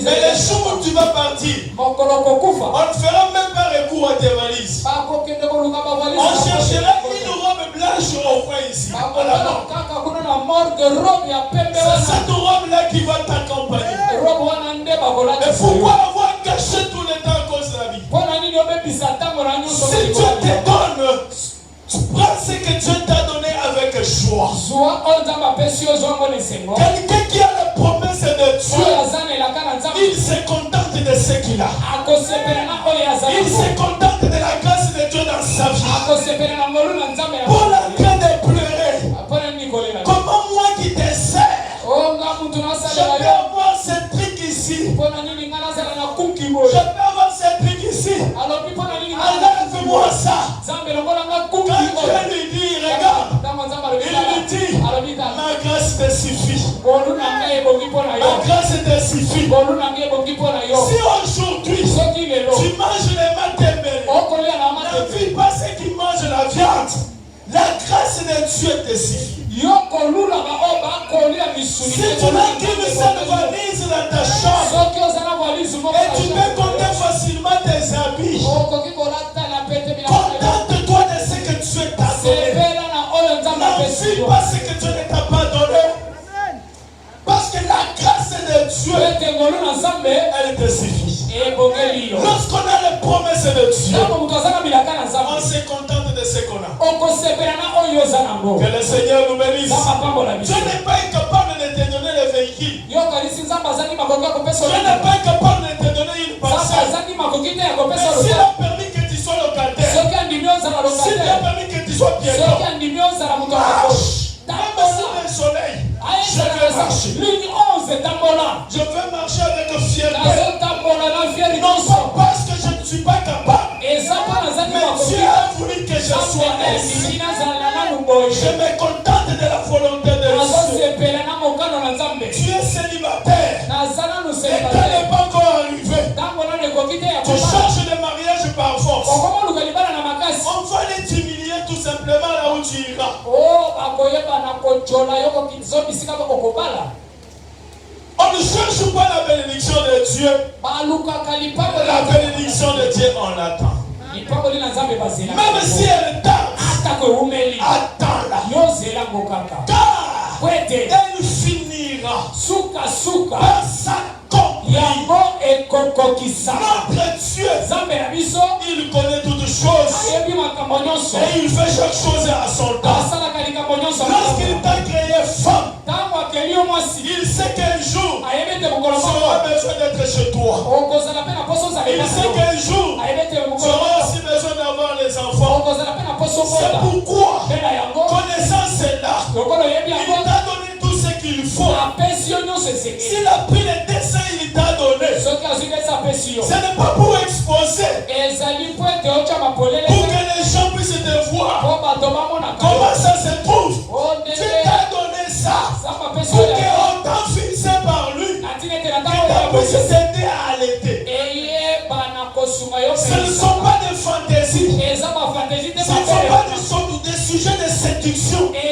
Mais les jours où tu vas partir, on ne fera même pas recours à tes valises. On cherchera une robe blanche au coin ici. C'est cette robe-là qui va t'accompagner. Mais pourquoi avoir caché tout le temps à cause de la vie? Si Dieu te donne, prends ce que Dieu t'a donné avec joie. Quelqu'un qui a la promesse de Dieu, il se contente de ce qu'il a. Il se contente de la grâce de Dieu dans sa vie. Paul est en train de pleurer. Comment moi qui te sers, je peux avoir ce truc ici. Je peux avoir ce truc ici. Enlève-moi ça. Quand Dieu lui dit, regarde, il lui dit, ma grâce te suffit. Ma grâce te suffit. Si aujourd'hui, tu manges les matembele, n'envie pas ceux qui mangent la viande, la grâce de Dieu te suffit. Si tu n'as qu'une seule valise dans ta chambre, et tu peux compter facilement tes habits, contente-toi de ce que Dieu t'a donné. N'envie pas ce que Dieu ne t'a pas donné. Parce que la grâce de Dieu, elle te suffit. Lorsqu'on a les promesses de Dieu, on se contente de ce qu'on a. Que le Seigneur nous bénisse. Dieu n'est pas incapable de te donner le véhicule. Dieu n'est pas incapable de te donner une parcelle. S'il a permis que tu sois locataire, s'il a permis que tu sois piéton, marche. Même sous le soleil, je vais marcher. Je vais marcher avec fierté. Non pas parce que je ne suis pas capable, mais Dieu a voulu que je sois ainsi. Je me contente de la volonté de Dieu. Tu es célibataire. Et tu n'es pas encore arrivé. Tu cherches le mariage par force. On va les humilier tout simplement là où tu iras. On ne cherche pas la bénédiction de Dieu. La bénédiction de Dieu, on l'attend. Même si elle tarde, attends-la. Car elle finira par s'accomplir. Notre Dieu, il connaît toutes choses. Et il fait chaque chose à son temps. Lorsqu'il t'a créé femme, il sait qu'un jour, tu auras besoin d'être chez toi. Il sait qu'un jour, tu auras aussi besoin d'avoir les enfants. C'est pourquoi, connaissant cela, il t'a donné tout ce qu'il faut. S'il a pris les dessins, il t'a donné. Ce n'est pas pour exposer, pour que les gens puissent te voir. Comment ça se trouve? Tu t'as donné ça pour qu'on t'en fixe par lui, qu'il t'a puisse t'aider à allaiter. Ce ne sont pas des fantaisies. Ce ne sont pas des sujets de séduction. Mais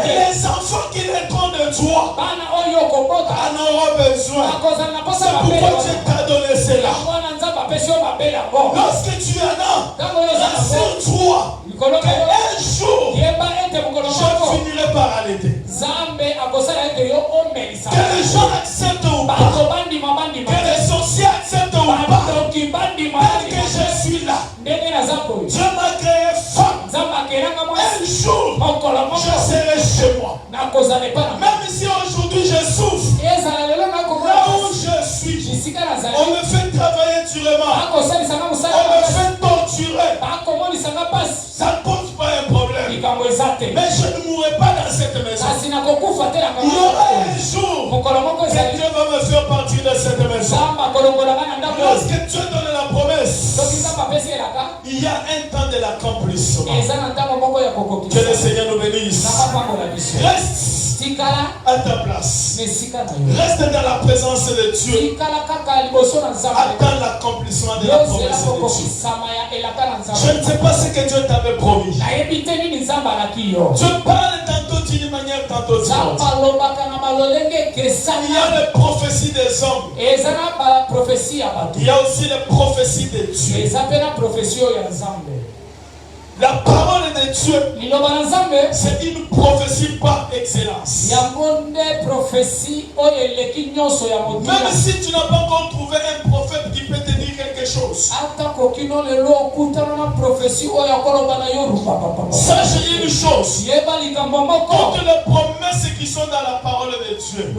les enfants qui naîtront de toi en auront besoin. C'est pourquoi Dieu t'a donné cela. Lorsque tu en as, rassure-toi qu'un jour, je finirai par allaiter. Que les gens acceptent ou pas, que les sorciers acceptent ou pas, tel que je suis là, Dieu m'a créé femme. Un jour, je serai chez moi. Même si aujourd'hui je souffre, là où je suis, on me fait travailler durement, on me fait torturer. Ça ne pose pas un problème. Mais je ne mourrai pas dans cette maison. Il y aura un jour que Dieu va me faire partir de cette maison. Lorsque Dieu donne la promesse, il y a un temps de l'accomplissement. Que le Seigneur nous bénisse. Reste à ta place. Reste dans la présence de Dieu. Attends l'accomplissement de la promesse de Dieu. Je ne sais pas ce que Dieu t'avait promis. Dieu parle tantôt d'une manière, tantôt d'une autre. Il y a les prophéties des hommes. Il y a aussi les prophéties de Dieu. La parole de Dieu, c'est une prophétie par excellence. Même si tu n'as pas encore trouvé un prophète qui peut te dire quelque chose, sache une chose, toutes les promesses qui sont dans la parole de Dieu,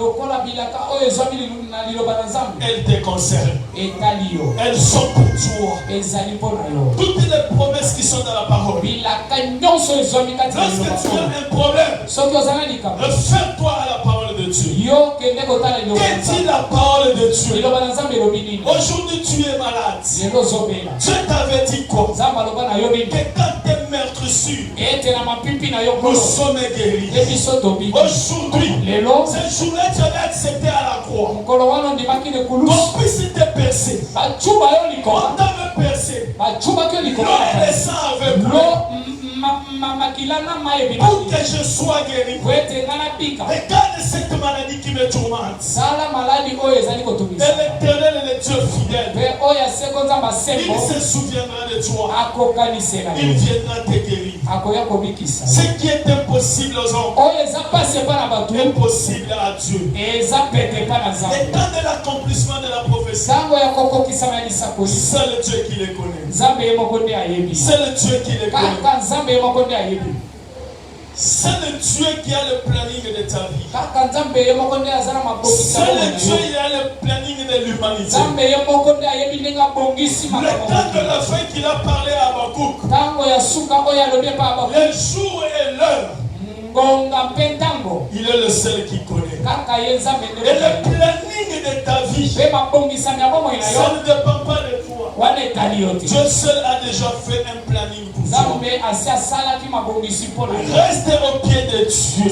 elles te concernent. Elles sont pour toi. Toutes les promesses qui sont dans la parole. Lorsque tu as un problème, réfère-toi à la parole de Dieu. Que dit la parole de Dieu? Aujourd'hui tu es malade. Dieu t'avait dit quoi? Que quand tes meurtrissures, nous sommes guéris. Aujourd'hui, ce jour-là tu avais accepté à la croix. Ton fils était percé. On t'avait percé. L'eau et le sang avaient coulé. Pour que je sois guéri. Regarde cette maladie qui me tourmente. Et l'Éternel est le Dieu fidèle. Il se souviendra de toi. Il viendra te guérir. Ce qui est impossible aux hommes est impossible à Dieu. Le temps de l'accomplissement de la prophétie, c'est le Dieu qui le connaît. C'est le Dieu qui le connaît. C'est le Dieu qui a le planning de ta vie. C'est le Dieu qui a le planning de l'humanité. Le temps de la fin qu'il a parlé à Habakkuk, le jour et l'heure, il est le seul qui connaît. Et le planning de ta vie, ça ne dépend pas de toi. Dieu seul a déjà fait un planning pour toi. Reste au pied de Dieu.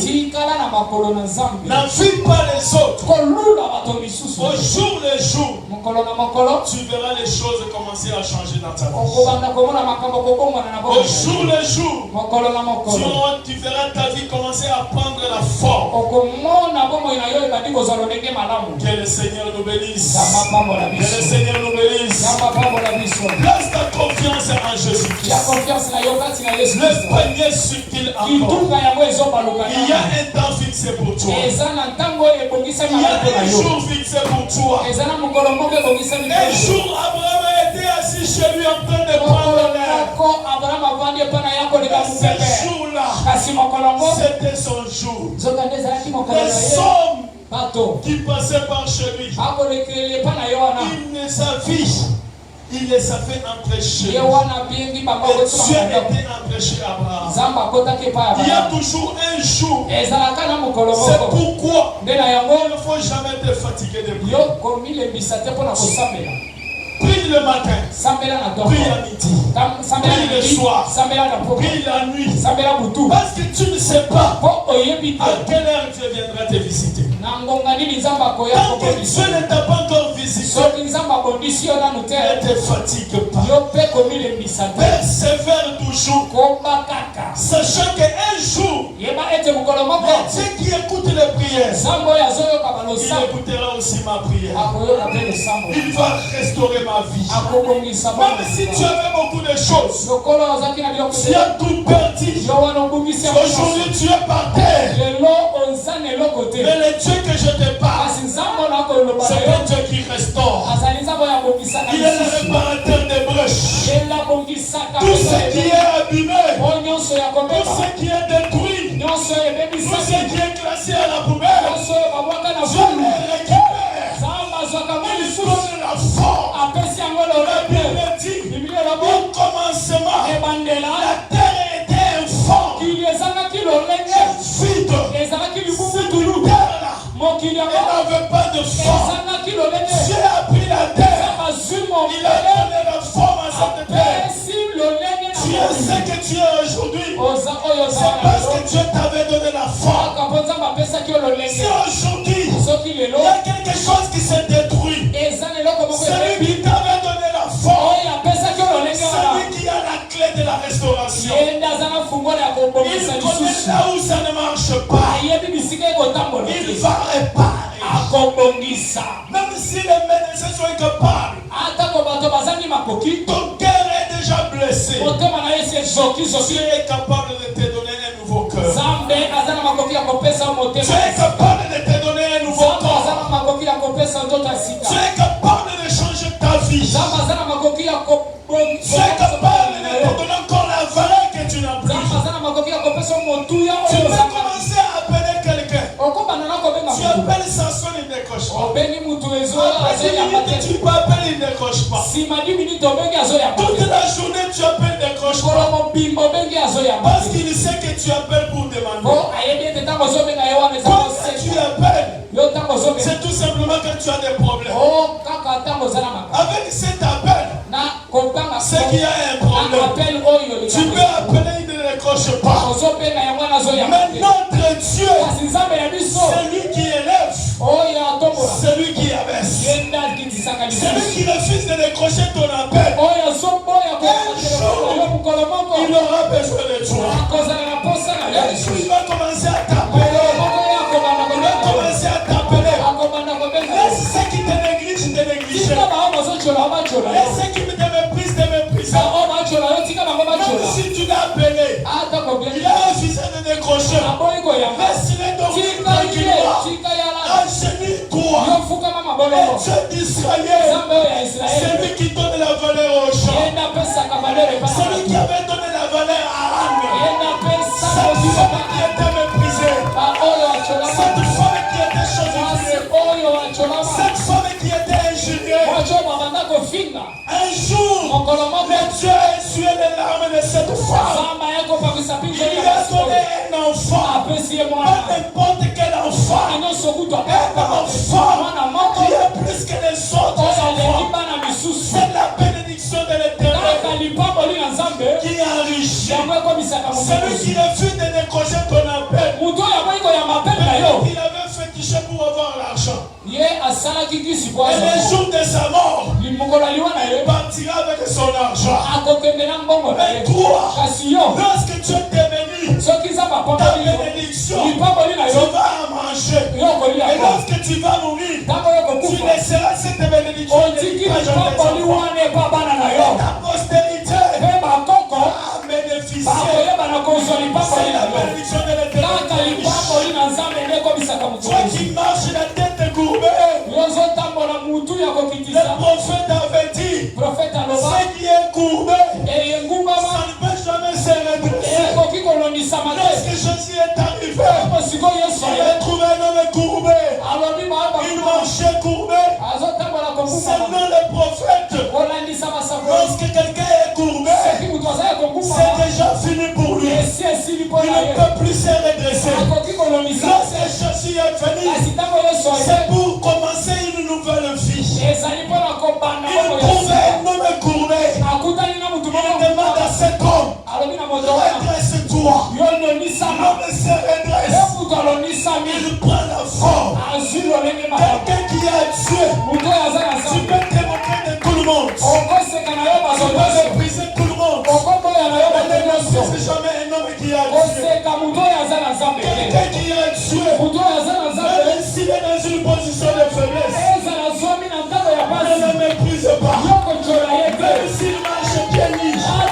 N'enfuis pas les autres. Au jour le jour, tu verras les choses commencer à changer dans ta vie. Au jour le jour, tu verras ta vie commencer à prendre la forme. Que le Seigneur nous bénisse. Que le Seigneur nous bénisse. Place ta confiance en Jésus-Christ. Le panier subtil encore. Il y a un temps fixé pour toi. Il y a un jour fixé pour toi. Un jour, Abraham a été assis chez lui en train de prendre l'air. Ce jour-là, c'était son jour. Les hommes qui passaient par chez lui, il les a fait entrer chez lui. Et Dieu était entré chez Abraham. Il y a toujours un jour. C'est pourquoi il ne faut jamais te fatiguer de prier. Prie le matin, prie à midi, prie le soir, prie la nuit. Parce que tu ne sais pas à quelle heure Dieu viendra te visiter. Tant que Dieu ne t'a pas encore visité, ne te fatigue pas. Persévère toujours, sachant qu'un jour, Dieu qui écoute les prières, il écoutera aussi ma prière. Il va restaurer ma vie. Même si tu avais beaucoup de choses, tu as tout perdu. Aujourd'hui tu es par terre. Mais le Dieu que je te parle, c'est un Dieu qui restaure. Il est le réparateur des brèches. Tout ce qui est abîmé, tout ce qui est détruit, tout ce qui est classé à la poubelle, Dieu les récupère. Il donne la forme. La Bible dit, au commencement, la terre était informe et vide. Cette terre-là, elle n'avait pas de forme. Dieu a pris la terre, il a donné la forme à cette terre. Tu es ce que tu es aujourd'hui, c'est parce que Dieu t'avait donné la forme. Si aujourd'hui, il y a quelque chose qui s'est détruit, celui qui t'avait donné la forme, celui qui a la clé de la restauration, il connaît là où ça ne marche pas, il va réparer. Même si les médecins sont incapables, ton cœur est déjà blessé, Dieu est capable de te donner un nouveau cœur. Dieu est capable de te donner un nouveau corps. Dieu est capable de changer ta vie. Dieu est capable de te donner encore la valeur que tu n'as plus. Tu peux commencer à appeler quelqu'un. Tu appelles Samson, il ne décroche pas. Après 10 minutes, tu peux appeler, il ne décroche pas. Toute la journée, tu appelles, il ne décroche pas. Parce qu'il sait que tu appelles pour demander. Quand tu appelles, c'est tout simplement que tu as des problèmes. Avec cet appel, c'est qu'il y a un problème. Tu peux appeler, il ne décroche pas. Mais notre Dieu, c'est lui qui élève, c'est lui qui abaisse, c'est lui qui refuse de décrocher ton appel. Un jour, il aura besoin de toi. Un jour, il va commencer à t'appeler. Il va commencer à t'appeler. Laisse ceux qui te négligent, te négliger. Laisse ceux qui te méprisent, te mépriser. Même si tu l'as appelé, il a refusé de décrocher. Laisse-le donc tranquillement. Agenouille-toi. Et Dieu d'Israël, c'est lui qui donne la valeur aux gens. C'est lui qui avait donné la valeur à Anne. Cette femme qui était méprisée. Cette femme qui était changée. Cette femme qui était ingénieure. Un jour, mais Dieu a essuyé les larmes de cette femme. Il lui a donné un enfant. Pas n'importe quel enfant. Un enfant qui est plus que les autres enfants. C'est la bénédiction de l'Éternel qui enrichit. Celui qui refuse de décrocher ton appel, il avait fétiché pour avoir l'argent. Et le jour de sa mort, il partira avec son argent. Mais toi, lorsque tu es béni, ta bénédiction, tu vas manger. Et lorsque tu vas mourir, tu laisseras cette bénédiction à ta postérité à bénéficier. C'est la bénédiction de l'Éternel. Toi qui marches la tête courbée, le prophète avait dit, ce qui est courbé, ça ne peut jamais se redresser. Lorsque Jésus est arrivé, il a trouvé un homme courbé, il marchait courbé. Seulement le prophète, lorsque quelqu'un est courbé, c'est déjà fini pour lui. Il ne peut plus se redresser. Lorsque Jésus est venu, c'est pour commencer une nouvelle vie. Il trouve un homme courbé. Il demande à cet homme, redresse-toi. L'homme se redresse. Il prend la forme. Quelqu'un qui a Dieu, tu peux te moquer de tout le monde. Tu peux mépriser tout le monde. Mais ne méprise jamais un homme qui a Dieu. Quelqu'un qui a Dieu, même s'il est dans une position de faiblesse, ne le méprise pas. Même s'il marche bien libre, ne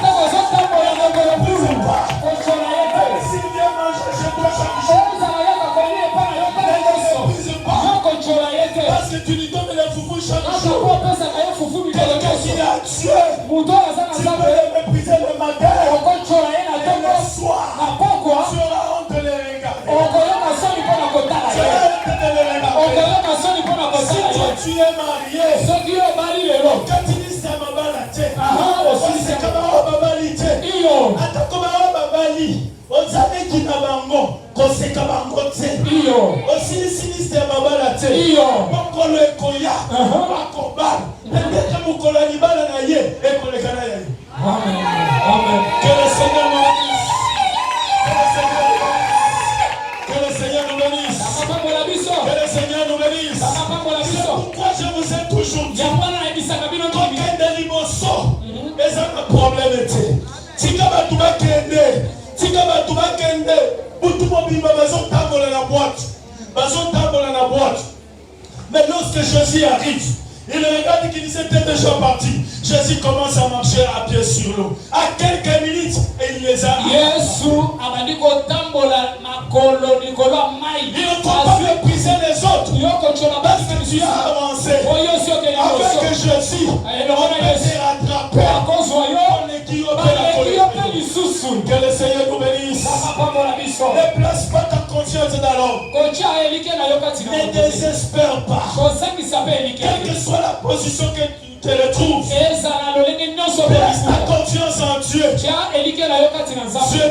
le méprise pas. Même s'il vient manger chez toi chaque jour, ne le méprise pas. Parce que tu lui donnes le foufou chaque jour. Quelqu'un qui a Dieu, tu peux le mépriser le matin et le soir. Tu auras honte de les regarder. Tu auras honte de les regarder. Si tu es marié, quand tu dis ça m'a balaté, c'est comme un babali. Attends, comme un babali. On savait qu'il n'a pas bon. Qu'on sait comme un côté. Aussi, si c'est ma balate. Pourquoi le koya? Pourquoi combat? Peut-être que mon colonibal a naïe et qu'on le canaille. Amen. Que le Seigneur aujourd'hui. Tokende liboso. Eza na problème ete. Tika batu bakende. Butu mobimba bazotambola na boîte. Mais lorsque Jésus arrive, il regarde qu'il était déjà parti. Jésus commence à marcher à pied sur l'eau. À quelques minutes, et il les a. Il ne faut pas mépriser les autres. Parce que tu as avancé. Avec Jésus, on peut rattraper. Que le Seigneur nous bénisse. Ne place pas ta confiance dans l'homme. Ne désespère pas. Quelle que soit la position que tu te retrouves, place ta confiance en Dieu. Dieu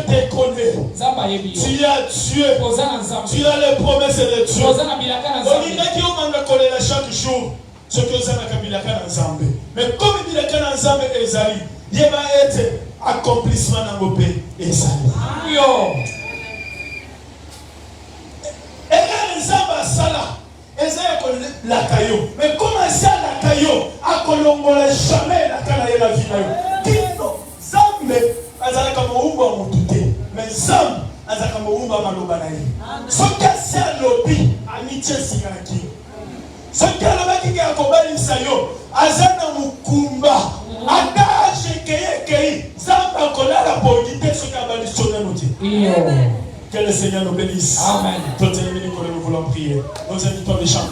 te connaît. Tu as Dieu. Tu as les promesses de Dieu. Chaque jour, ce que vous avez mais comme il y a un ensemble ezali, il va être accomplissement dans vos pays ezali. Et là, les hommes sala, la caillou. Mais comment ça la caillou a colombolé jamais la caillou la vie là. Kino, Zambe, azala comme Ouba Moutouté, mais Zambe, azala comme Ouba Malobanaï. Ce que c'est lobby, amitié Sinaki. Ce que le mec a combattu Sayo, azana Mukumba, Adache Kei, Zamba Kola la politique, ce qu'a balisonné nous dit. Que le Seigneur nous bénisse. Amen. Nous voulons prier. Nous invitons les chants.